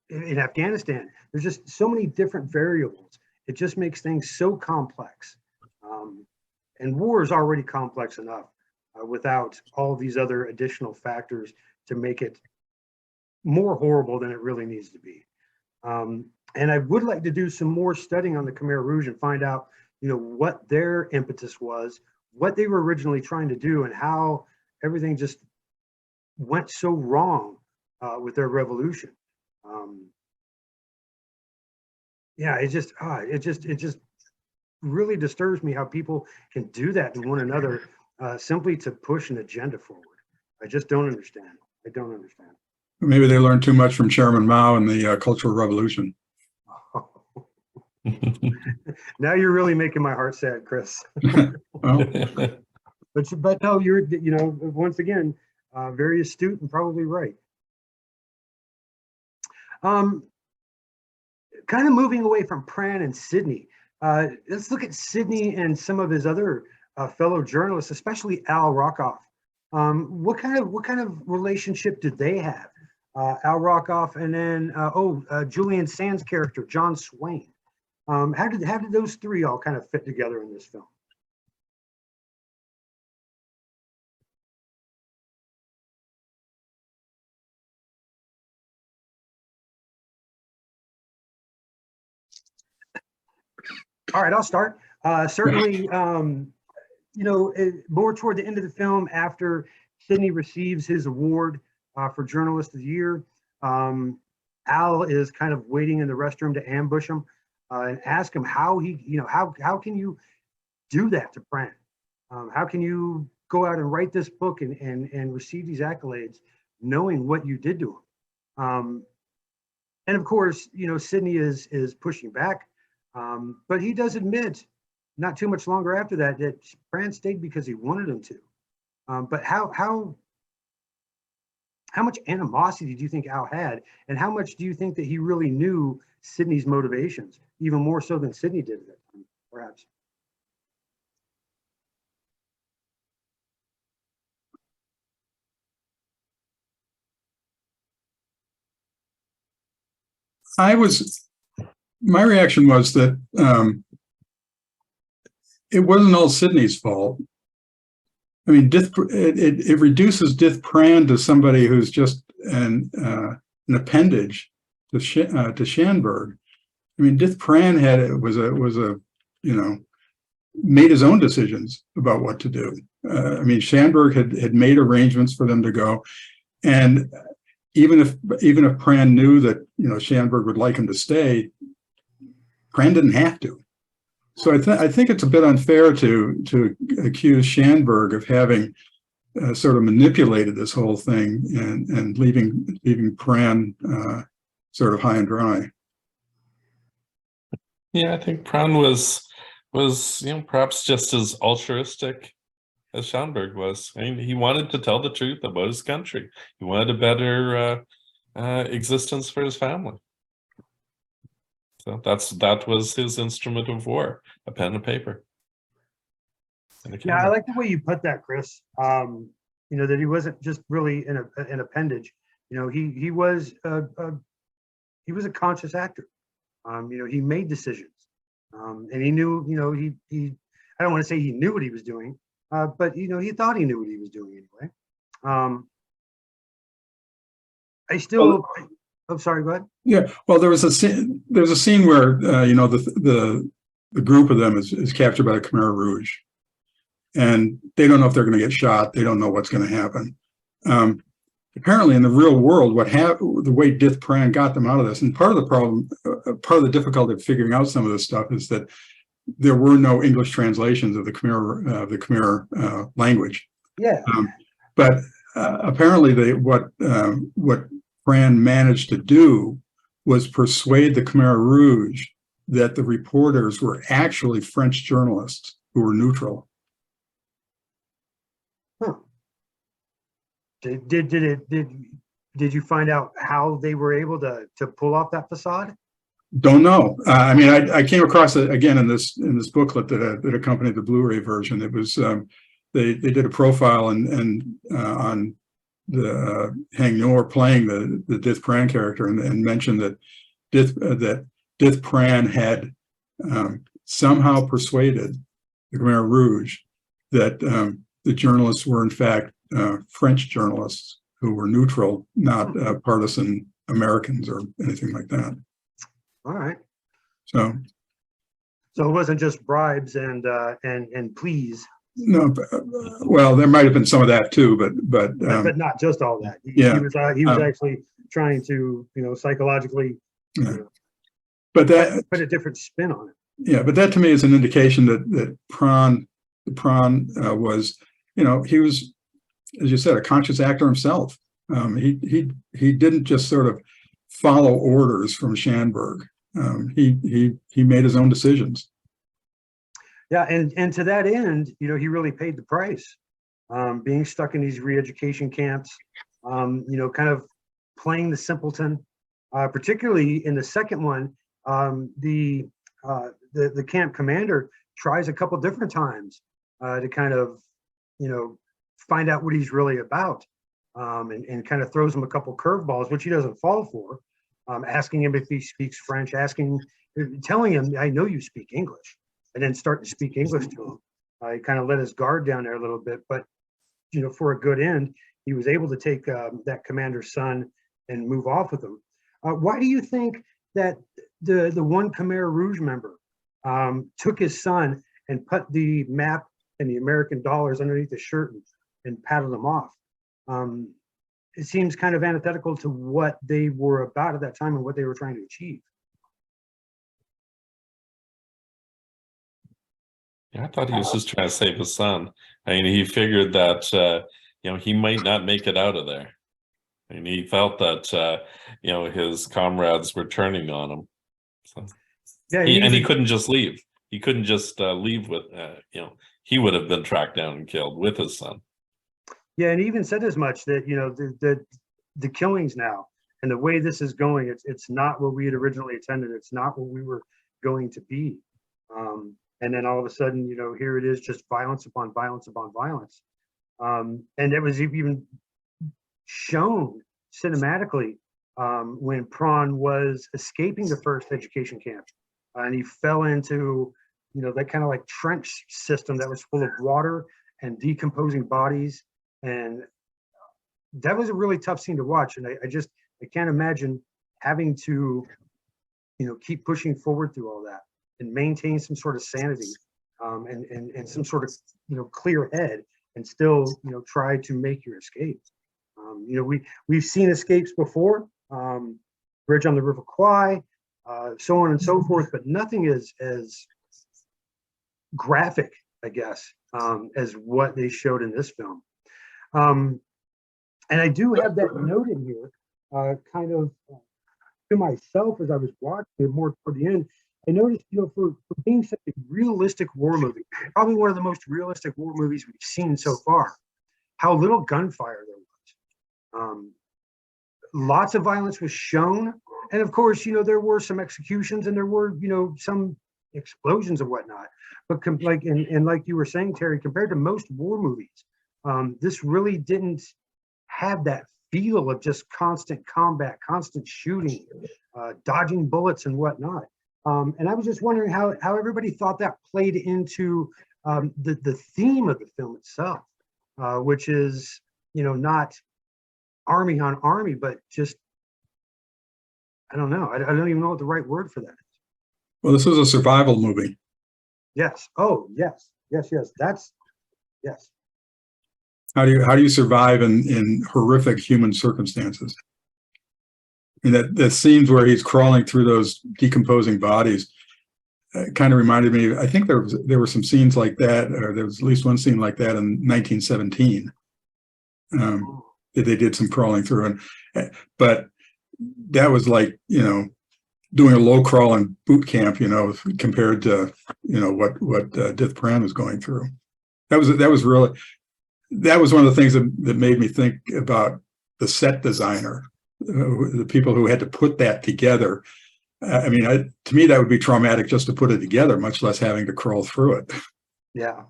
In Afghanistan, there's just so many different variables. It just makes things so complex. And war is already complex enough without all these other additional factors to make it more horrible than it really needs to be. And I would like to do some more studying on the Khmer Rouge and find out, what their impetus was, what they were originally trying to do and how everything just went so wrong with their revolution. Yeah, it just really disturbs me how people can do that to one another simply to push an agenda forward. I just don't understand. I don't understand. Maybe they learned too much from Chairman Mao and the Cultural Revolution. Now you're really making my heart sad, Chris. Well, But no, you're, you know, once again, very astute and probably right. Kind of moving away from Pran and Sidney, let's look at Sidney and some of his other fellow journalists, especially Al Rockoff. What kind of relationship did they have? Al Rockoff and then Julian Sands' character, John Swain. How did those three all kind of fit together in this film? All right, I'll start. Certainly, you know, more toward the end of the film, after Sidney receives his award for Journalist of the Year, Al is kind of waiting in the restroom to ambush him and ask him how he, you know, how can you do that to Pran? How can you go out and write this book and receive these accolades, knowing what you did to him? And of course, you know, Sidney is pushing back. But he does admit, not too much longer after that, that Pran stayed because he wanted him to. But how much animosity do you think Al had, and how much do you think that he really knew Sidney's motivations, even more so than Sidney did at that time, perhaps? My reaction was that it wasn't all Sidney's fault. I mean, it reduces Dith Pran to somebody who's just an appendage to Schanberg. I mean, Dith Pran was a you know, made his own decisions about what to do. I mean, Schanberg had made arrangements for them to go, and even if Pran knew that, you know, Schanberg would like him to stay, Pran didn't have to. So I think it's a bit unfair to accuse Schanberg of having sort of manipulated this whole thing and leaving Pran sort of high and dry. Yeah, I think Pran was you know, perhaps just as altruistic as Schanberg was. I mean, he wanted to tell the truth about his country. He wanted a better existence for his family. So that was his instrument of war, a pen and paper. Yeah, I like the way you put that, Chris. You know, that he wasn't just really an appendage. You know, he was a conscious actor. You know, he made decisions, and he knew. You know, he I don't want to say he knew what he was doing, but you know, he thought he knew what he was doing anyway. I'm sorry, go ahead. Yeah, well, there's a scene where you know, the group of them is captured by the Khmer Rouge, and they don't know if they're going to get shot. They don't know what's going to happen. Apparently, in the real world, the way Dith Pran got them out of this, and part of the problem, part of the difficulty of figuring out some of this stuff is that there were no English translations of the Khmer language. Yeah. But apparently, what Pran managed to do was persuade the Khmer Rouge that the reporters were actually French journalists who were neutral. Huh. Did you find out how they were able to pull off that facade? Don't know. I mean, I came across it again in this booklet that accompanied the Blu-ray version. It was they did a profile on the Hang Noor playing the Dith Pran character and mentioned that Dith Pran had somehow persuaded the Khmer Rouge that the journalists were in fact French journalists who were neutral, not partisan Americans or anything like that. All right. So it wasn't just bribes and pleas. No, well, there might have been some of that too, but But not just all that. Yeah. He was actually trying to, psychologically yeah. But that, put a different spin on it. yeah, but that to me is an indication that Prawn was, he was, as you said, a conscious actor himself. He didn't just sort of follow orders from Schanberg. He made his own decisions. Yeah, and to that end, he really paid the price. Being stuck in these re-education camps, kind of playing the simpleton, particularly in the second one, the camp commander tries a couple different times to kind of, find out what he's really about, and kind of throws him a couple curveballs, which he doesn't fall for, asking him if he speaks French, telling him, I know you speak English, and then starting to speak English to him. He kind of let his guard down there a little bit, but, for a good end, he was able to take that commander's son and move off with him. Why do you think that the one Khmer Rouge member took his son and put the map and the American dollars underneath his shirt and paddled him off? It seems kind of antithetical to what they were about at that time and what they were trying to achieve. Yeah, I thought he was just trying to save his son. I mean, he figured that he might not make it out of there. I mean, he felt that his comrades were turning on him. So, Yeah, he couldn't just leave. He couldn't just leave with he would have been tracked down and killed with his son. Yeah, and he even said as much that the killings now and the way this is going, it's not what we had originally intended. It's not what we were going to be. And then all of a sudden, here it is, just violence upon violence upon violence. And it was even shown cinematically when Prawn was escaping the first education camp, and he fell into that kind of like trench system that was full of water and decomposing bodies, and that was a really tough scene to watch. And I can't imagine having to keep pushing forward through all that and maintain some sort of sanity, and some sort of clear head, and still try to make your escape. We've seen escapes before, Bridge on the River Kwai, so on and so forth, but nothing as graphic, I guess, as what they showed in this film. And I do have that note in here, kind of to myself as I was watching it more toward the end. I noticed, for being such a realistic war movie, probably one of the most realistic war movies we've seen so far, how little gunfire there was. Lots of violence was shown. And of course, there were some executions and there were, some explosions and whatnot. But like you were saying, Terry, compared to most war movies, this really didn't have that feel of just constant combat, constant shooting, dodging bullets and whatnot. And I was just wondering how everybody thought that played into the theme of the film itself, which is, not army on army, but just, I don't know. I don't even know what the right word for that is. Well, this was a survival movie. Yes. Oh, yes. Yes. That's, yes. How do you survive in horrific human circumstances? I mean, that scenes where he's crawling through those decomposing bodies kind of reminded me. I think there were some scenes like that, or there was at least one scene like that in 1917. That they did some crawling through, but that was like doing a low crawling boot camp, compared to what Dith Pran was going through. That was one of the things that made me think about the set designer. The people who had to put that together. I mean, to me, that would be traumatic just to put it together, much less having to crawl through it. Yeah,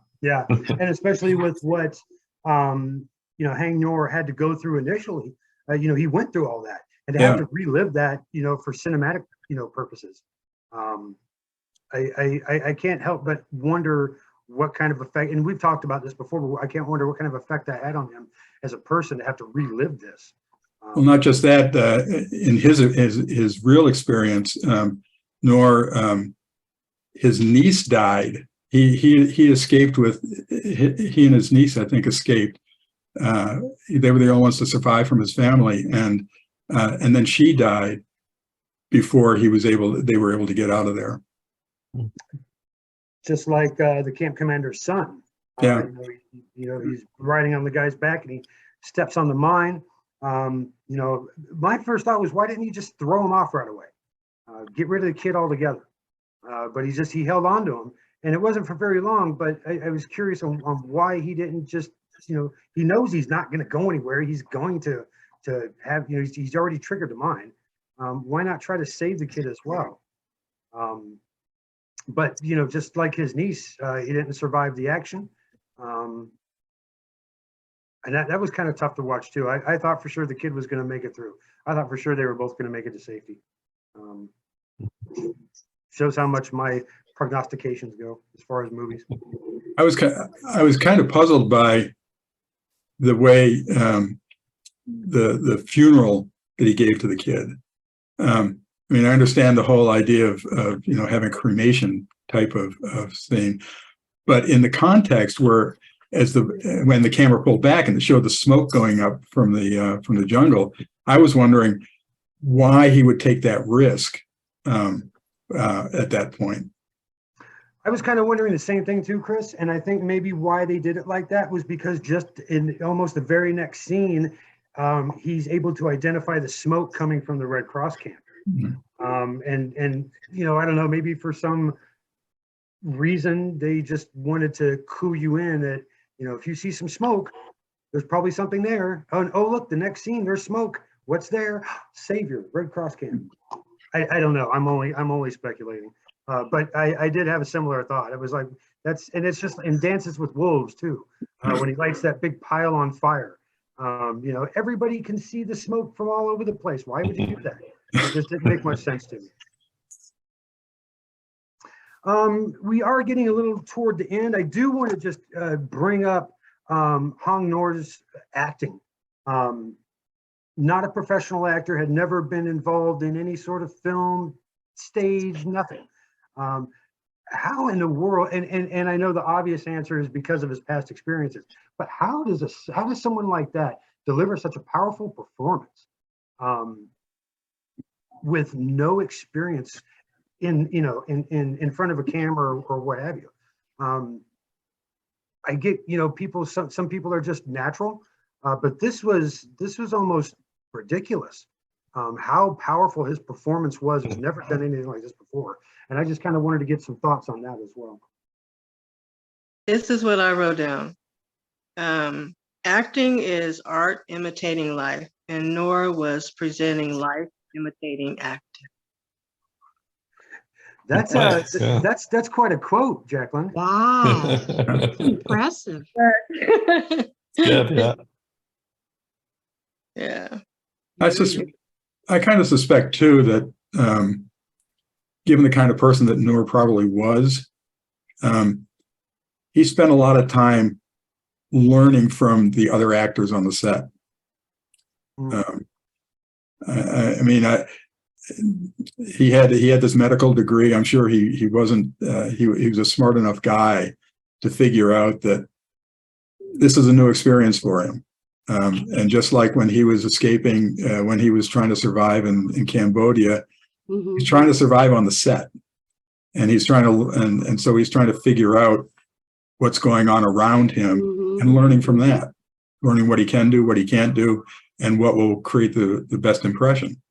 and especially with what Hang Nor had to go through initially. He went through all that, and to have to relive that, for cinematic, purposes. I can't help but wonder what kind of effect, and we've talked about this before, but I can't wonder what kind of effect that had on him as a person to have to relive this. Well, not just that, in his real experience, Nor his niece died he escaped with, he and his niece, I think, escaped. They were the only ones to survive from his family, and then she died before they were able to get out of there. Just like the camp commander's son. Yeah. He's riding on the guy's back and he steps on the mine. My first thought was, why didn't he just throw him off right away? Get rid of the kid altogether. But he held on to him, and it wasn't for very long. But I was curious on why he didn't just, he knows he's not going to go anywhere. He's going to have, he's already triggered the mine. Why not try to save the kid as well? But just like his niece, he didn't survive the action. And that was kind of tough to watch too. I thought for sure the kid was going to make it through. I thought for sure they were both going to make it to safety. Shows how much my prognostications go as far as movies. I was kind of puzzled by the way the funeral that he gave to the kid. I understand the whole idea of having cremation type of thing, but in the context where when the camera pulled back and it showed the smoke going up from the jungle, I was wondering why he would take that risk at that point. I was kind of wondering the same thing too, Chris. And I think maybe why they did it like that was because just in almost the very next scene, he's able to identify the smoke coming from the Red Cross camp. Mm-hmm. And I don't know, maybe for some reason they just wanted to clue you in that, if you see some smoke, there's probably something there. Oh, look, the next scene, there's smoke. What's there? Savior, Red Cross camp. I don't know. I'm only speculating. But I did have a similar thought. It was like, it's just in Dances with Wolves too, when he lights that big pile on fire. Everybody can see the smoke from all over the place. Why would you do that? It just didn't make much sense to me. We are getting a little toward the end. I do want to just bring up Hong Nor's acting. Not a professional actor, had never been involved in any sort of film, stage, nothing. How in the world, and I know the obvious answer is because of his past experiences, but how does someone like that deliver such a powerful performance with no experience in front of a camera or what have you? I get, people, some people are just natural, but this was almost ridiculous. How powerful his performance was. He's never done anything like this before. And I just kind of wanted to get some thoughts on that as well. This is what I wrote down. Acting is art imitating life, and Nora was presenting life imitating acting. That's that's quite a quote, Jacqueline. Wow, impressive. Yeah. Yeah. I kind of suspect too that given the kind of person that Noor probably was, he spent a lot of time learning from the other actors on the set. He had this medical degree. I'm sure he wasn't. He was a smart enough guy to figure out that this is a new experience for him. And just like when he was escaping, when he was trying to survive in Cambodia, mm-hmm. He's trying to survive on the set, and he's trying to, and so he's trying to figure out what's going on around him, mm-hmm. and learning from that, learning what he can do, what he can't do, and what will create the best impression.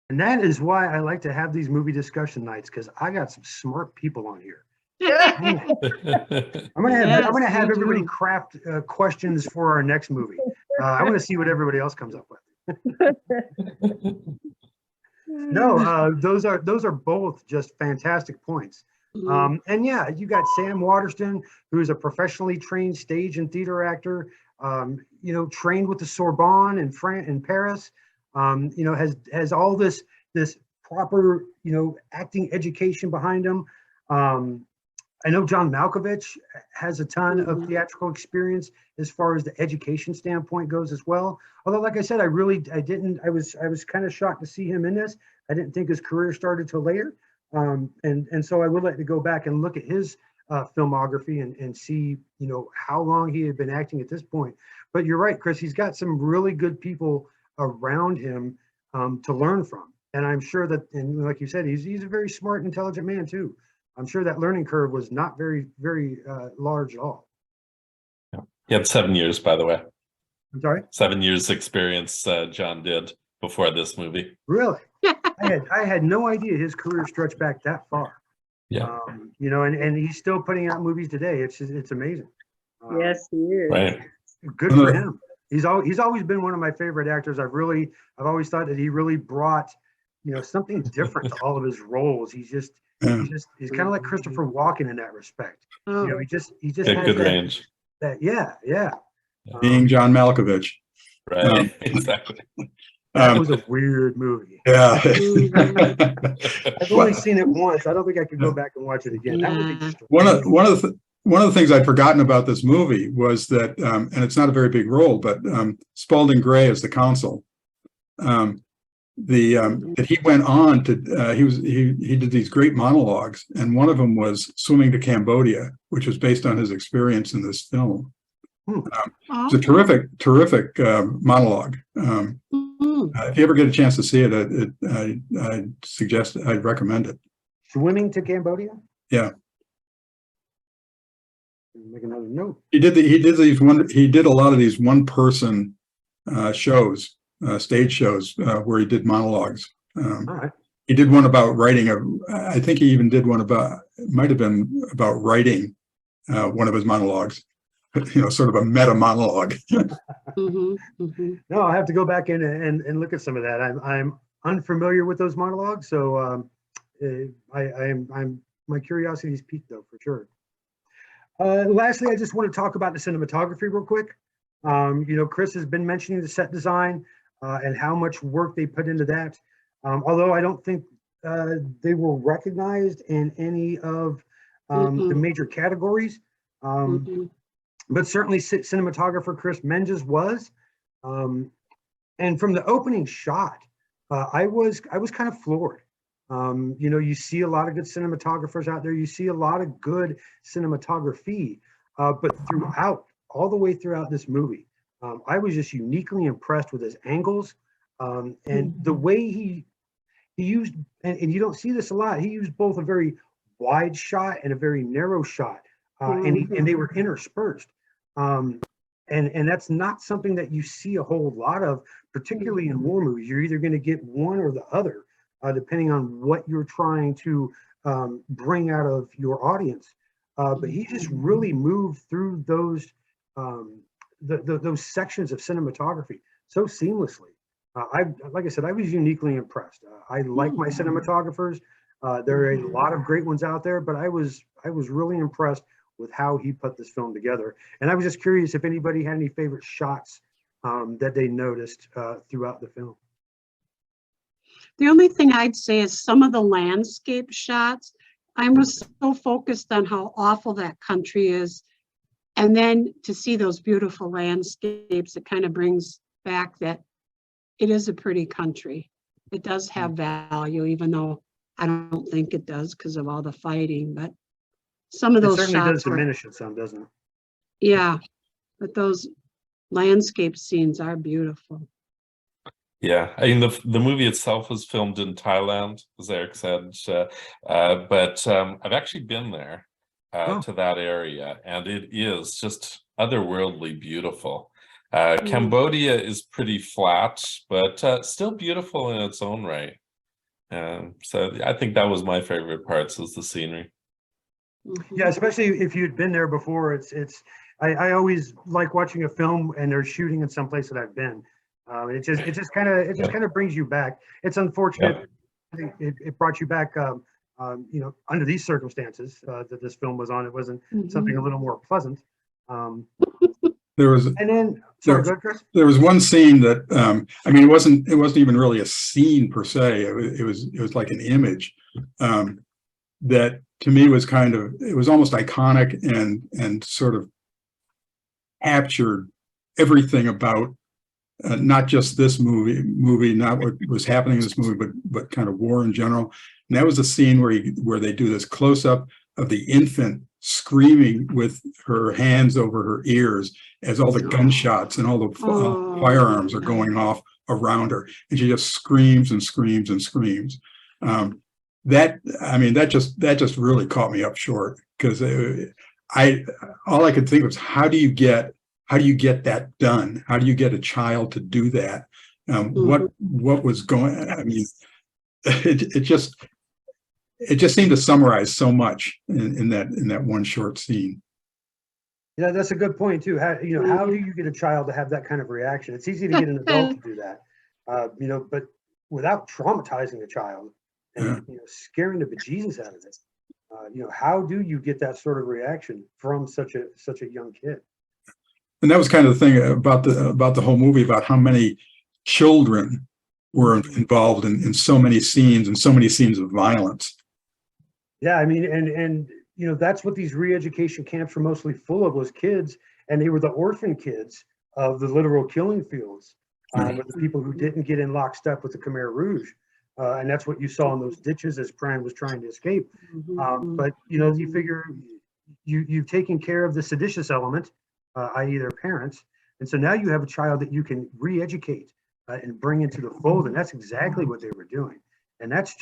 And that is why I like to have these movie discussion nights, because I got some smart people on here. I'm gonna have everybody craft questions for our next movie. I want to see what everybody else comes up with. No, those are both just fantastic points. And yeah, you got Sam Waterston, who's a professionally trained stage and theater actor. Trained with the Sorbonne in Paris. Has all this proper acting education behind him. I know John Malkovich has a ton of theatrical experience as far as the education standpoint goes as well. Although, like I said, I was kind of shocked to see him in this. I didn't think his career started till later, And so I would like to go back and look at his filmography and see, you know, how long he had been acting at this point. But you're right, Chris, he's got some really good people around him to learn from. And I'm sure that, and like you said, he's a very smart, intelligent man too. I'm sure that learning curve was not very, very large at all. He had 7 years, by the way. I'm sorry? 7 years experience John did before this movie. Really? I had no idea his career stretched back that far. Yeah. You know, and he's still putting out movies today. It's amazing. Yes, he is. Right. Good for him. He's always been one of my favorite actors. I've always thought that he really brought, you know, something different to all of his roles. He's kind of like Christopher Walken in that respect. You know, he just has Good that, range. yeah. Being John Malkovich. Right. Exactly. That was a weird movie. Yeah. I've only seen it once. I don't think I could go back and watch it again. That was extreme. One of the things I'd forgotten about this movie was that, and it's not a very big role, but Spalding Gray as the consul. That he went on to he did these great monologues, and one of them was Swimming to Cambodia, which was based on his experience in this film. It's a terrific monologue. If you ever get a chance to see it, I'd recommend it. Swimming to Cambodia? Yeah. Make another note. He did a lot of these one-person shows, stage shows, where he did monologues. All right. He did one about writing I think he even did one about, it might have been about writing one of his monologues. You know, sort of a meta monologue. No, I'll have to go back in and look at some of that. I'm unfamiliar with those monologues, so my curiosity is piqued though, for sure. Lastly, I just want to talk about the cinematography real quick. You know, Chris has been mentioning the set design and how much work they put into that. Although I don't think they were recognized in any of the major categories. But certainly cinematographer Chris Menges was. And from the opening shot, I was kind of floored. You know, you see a lot of good cinematographers out there. You see a lot of good cinematography, but all the way throughout this movie, I was just uniquely impressed with his angles and the way he used, and you don't see this a lot, he used both a very wide shot and a very narrow shot, and they were interspersed. And that's not something that you see a whole lot of, particularly in war movies. You're either going to get one or the other, depending on what you're trying to bring out of your audience. But he just really moved through those sections of cinematography so seamlessly. Like I said, I was uniquely impressed. I like my cinematographers. There are a lot of great ones out there, but I was really impressed with how he put this film together. And I was just curious if anybody had any favorite shots that they noticed throughout the film. The only thing I'd say is some of the landscape shots, I was so focused on how awful that country is. And then to see those beautiful landscapes, it kind of brings back that it is a pretty country. It does have value, even though I don't think it does because of all the fighting, but some of those shots certainly does diminish it some, doesn't it? Yeah, but those landscape scenes are beautiful. Yeah, I mean the movie itself was filmed in Thailand, as Eric said, but I've actually been there to that area, and it is just otherworldly beautiful. Cambodia is pretty flat, but still beautiful in its own right. So I think that was my favorite parts, is the scenery. Yeah, especially if you'd been there before. I always like watching a film and they're shooting in some place that I've been. It just kind of brings you back. It's unfortunate it brought you back, you know, under these circumstances that this film was on. It wasn't something a little more pleasant. There was, and then sorry, go ahead, Chris. There was one scene that I mean, it wasn't even really a scene per se. It was like an image that to me was it was almost iconic and sort of captured everything about not just this movie, not what was happening in this movie, but kind of war in general. And that was a scene where they do this close up of the infant screaming with her hands over her ears as all the gunshots and all the firearms are going off around her, and she just screams and screams and screams. That just really caught me up short, because all I could think was, how do you get that done? How do you get a child to do that? What was going? I mean, it just seemed to summarize so much in that one short scene. Yeah, that's a good point too. How do you get a child to have that kind of reaction? It's easy to get an adult to do that, but without traumatizing a child and scaring the bejesus out of it. How do you get that sort of reaction from such a young kid? And that was kind of the thing about the whole movie, about how many children were involved in so many scenes and so many scenes of violence. Yeah, I mean, and that's what these re-education camps were mostly full of, was kids, and they were the orphan kids of the literal killing fields, with the people who didn't get in lockstep with the Khmer Rouge. And that's what you saw in those ditches as Pran was trying to escape. But you figure you've taken care of the seditious element, i.e. their parents, and so now you have a child that you can re-educate and bring into the fold, and that's exactly what they were doing. And that's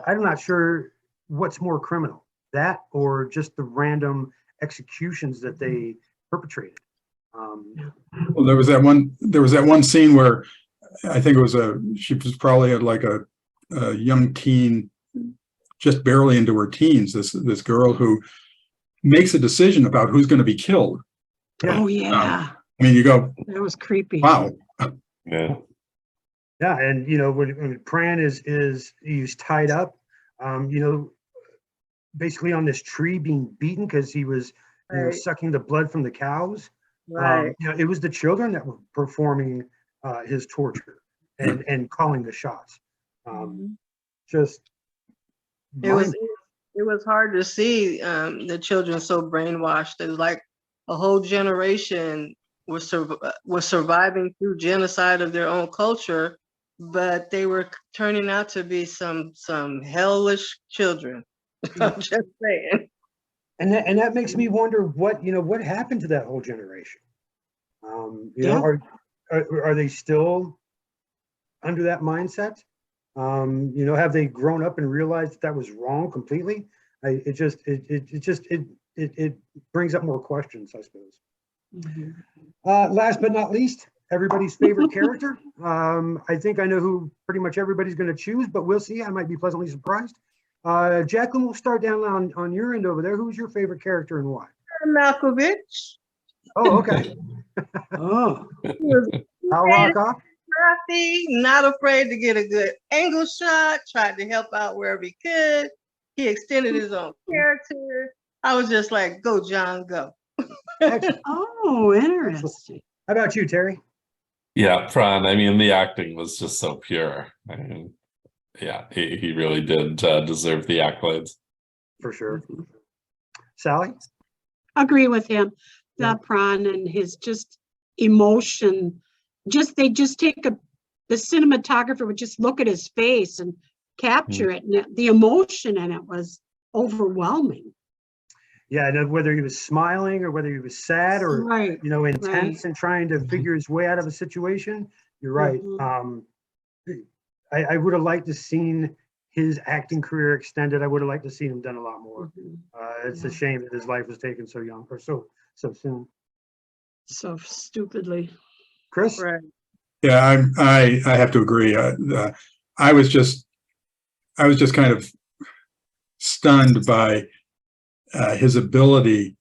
I'm not sure what's more criminal, that or just the random executions that they perpetrated. Well, there was that one scene where I think she was probably like a young teen, just barely into her teens, this girl who makes a decision about who's going to be killed. Oh yeah. I mean, you go, that was creepy. Wow. Yeah. Yeah, and when Pran he's tied up, basically on this tree being beaten because he was sucking the blood from the cows. Right. It was the children that were performing his torture and calling the shots. Just It was hard to see the children so brainwashed. It was like a whole generation was surviving through genocide of their own culture, but they were turning out to be some hellish children. I'm just saying. And that makes me wonder what happened to that whole generation. Are they still under that mindset? Have they grown up and realized that was wrong completely? It brings up more questions, I suppose. Last but not least, everybody's favorite character. I think I know who pretty much everybody's going to choose, but we'll see. I might be pleasantly surprised. Jacqueline, we'll start down on your end over there. Who's your favorite character and why? Malkovich. Oh, okay. Oh, I'll rock off. Crafty, not afraid to get a good angle shot, tried to help out wherever he could. He extended his own character. I was just like, go, John, go. oh, interesting. How about you, Terry? Yeah, Pran. I mean, the acting was just so pure. I mean, yeah, he really did deserve the accolades. For sure. Sally? Agree with him. Yeah. Pran and his just emotion. They just take the cinematographer would just look at his face and capture it, and the emotion in it was overwhelming. Yeah, and whether he was smiling or whether he was sad or intense and trying to figure his way out of a situation. You're right. I would have liked to seen his acting career extended. I would have liked to see him done a lot more. It's a shame that his life was taken so young or so soon. So stupidly. Chris? Right. Yeah, I have to agree. I was just kind of stunned by his ability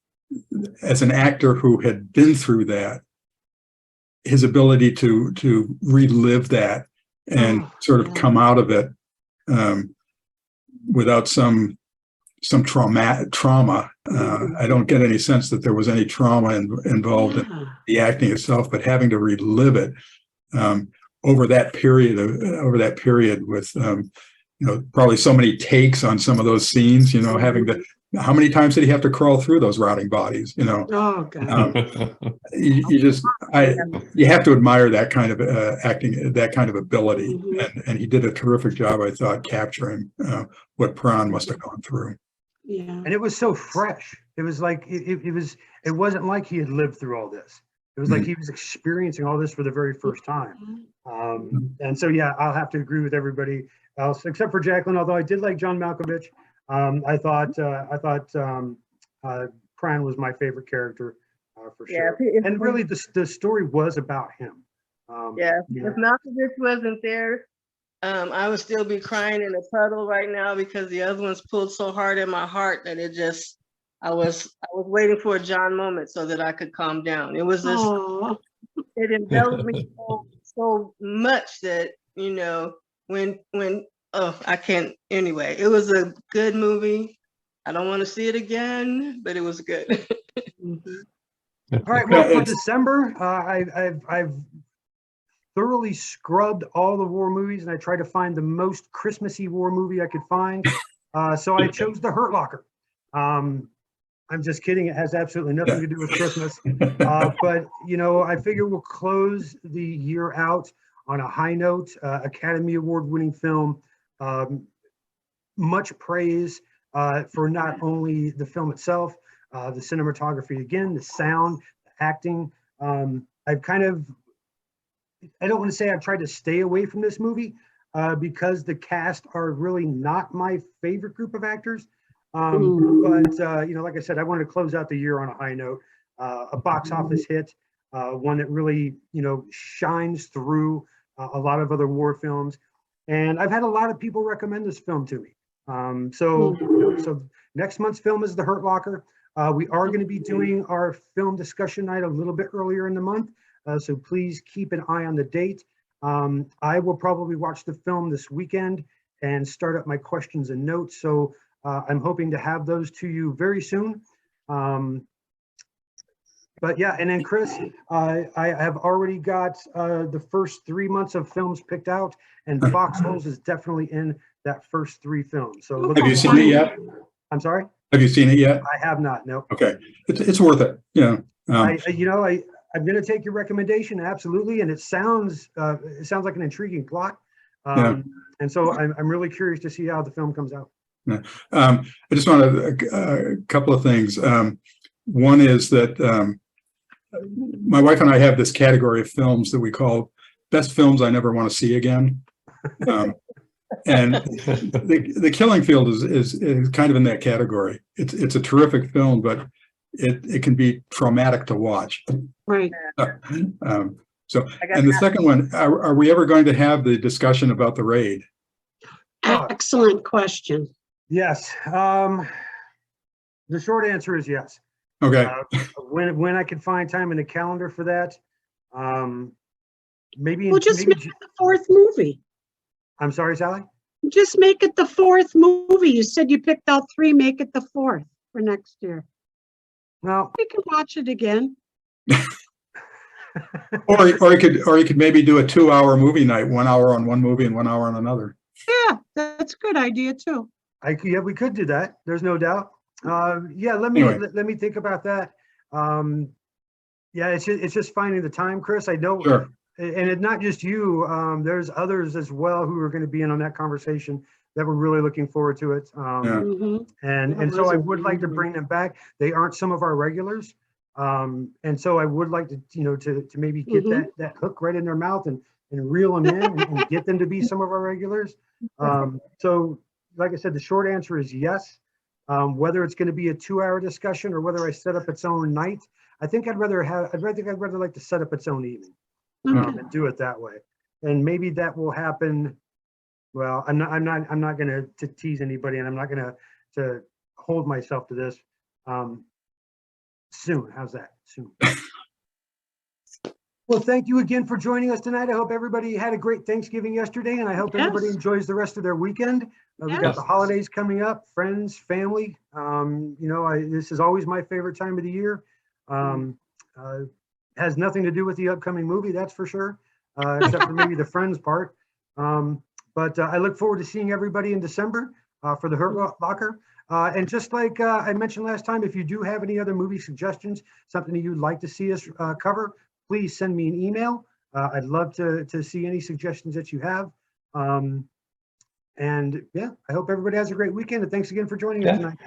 as an actor who had been through that, his ability to relive that and sort of come out of it without some trauma. I don't get any sense that there was any trauma involved in the acting itself, but having to relive it over that period with probably so many takes on some of those scenes, having to how many times did he have to crawl through those rotting bodies? You know, Oh, God. you have to admire that kind of acting, that kind of ability, Mhm. and he did a terrific job, I thought, capturing what Pran must have gone through. Yeah. And it was so fresh. It was like it wasn't like he had lived through all this. It was like he was experiencing all this for the very first time. And so yeah, I'll have to agree with everybody else except for Jacqueline. Although I did like John Malkovich, I thought Pran was my favorite character for sure. And really, the story was about him. Yeah, you know. if Malkovich wasn't there, I would still be crying in a puddle right now because the other ones pulled so hard in my heart that it just, I was waiting for a John moment so that I could calm down. It was just, Aw. it enveloped me so much that, you know, when oh, I can't, anyway, it was a good movie. I don't want to see it again, but it was good. Mhm. All right, well, for December, I've thoroughly scrubbed all the war movies, and I tried to find the most Christmassy war movie I could find. So I chose The Hurt Locker. I'm just kidding. It has absolutely nothing to do with Christmas. But, you know, I figure we'll close the year out on a high note. Academy Award winning film. Much praise for not only the film itself, the cinematography, again, the sound, the acting. I've kind of, I don't want to say I've tried to stay away from this movie because the cast are really not my favorite group of actors. But, you know, like I said, I wanted to close out the year on a high note, a box office hit, one that really, you know, shines through a lot of other war films. And I've had a lot of people recommend this film to me. So next month's film is The Hurt Locker. We are going to be doing our film discussion night a little bit earlier in the month. So please keep an eye on the date. I will probably watch the film this weekend and start up my questions and notes. So I'm hoping to have those to you very soon. But yeah, and then Chris, I have already got the first 3 months of films picked out, and Foxholes is definitely in that first 3 films. So Have you seen it yet? I'm sorry? Have you seen it yet? I have not, no. Okay, it's worth it, you know. I'm going to take your recommendation, absolutely, and it sounds like an intriguing plot, and so I'm really curious to see how the film comes out. Yeah. I just want a couple of things. One is that my wife and I have this category of films that we call best films I never want to see again. And the Killing Field is kind of in that category. It's a terrific film, but it can be traumatic to watch. Right. And the second one, are we ever going to have the discussion about The Raid? Excellent question. Yes. The short answer is yes. Okay. When I can find time in the calendar for that, maybe. We'll just make it the 4th movie. I'm sorry, Sally? Just make it the 4th movie. You said you picked out 3, make it the 4th for next year. Well, We can watch it again. or you could maybe do a 2-hour movie night, 1 hour on one movie and 1 hour on another. Yeah, that's a good idea too. yeah, we could do that. There's no doubt. Yeah, let me think about that. Yeah, it's just finding the time, Chris. I know, Sure. And it's not just you. There's others as well who are going to be in on that conversation that we're really looking forward to it. And so I would like to bring them back. They aren't some of our regulars, and so I would like to, you know, to maybe get that hook right in their mouth and reel them in and get them to be some of our regulars. So, like I said, the short answer is yes. Whether it's going to be a 2-hour discussion or whether I set up its own night, I think I'd rather like to set up its own evening and do it that way. And maybe that will happen. Well, I'm not going to tease anybody, and I'm not going to hold myself to this. Soon, how's that? Soon. Well, thank you again for joining us tonight. I hope everybody had a great Thanksgiving yesterday, and I hope everybody enjoys the rest of their weekend. We've got the holidays coming up, friends, family. You know, this is always my favorite time of the year. Has nothing to do with the upcoming movie, that's for sure, except for maybe the friends part. But I look forward to seeing everybody in December for The Hurt Locker. And just like I mentioned last time, if you do have any other movie suggestions, something that you'd like to see us cover, please send me an email. I'd love to see any suggestions that you have. And yeah, I hope everybody has a great weekend. And thanks again for joining us Yeah. tonight.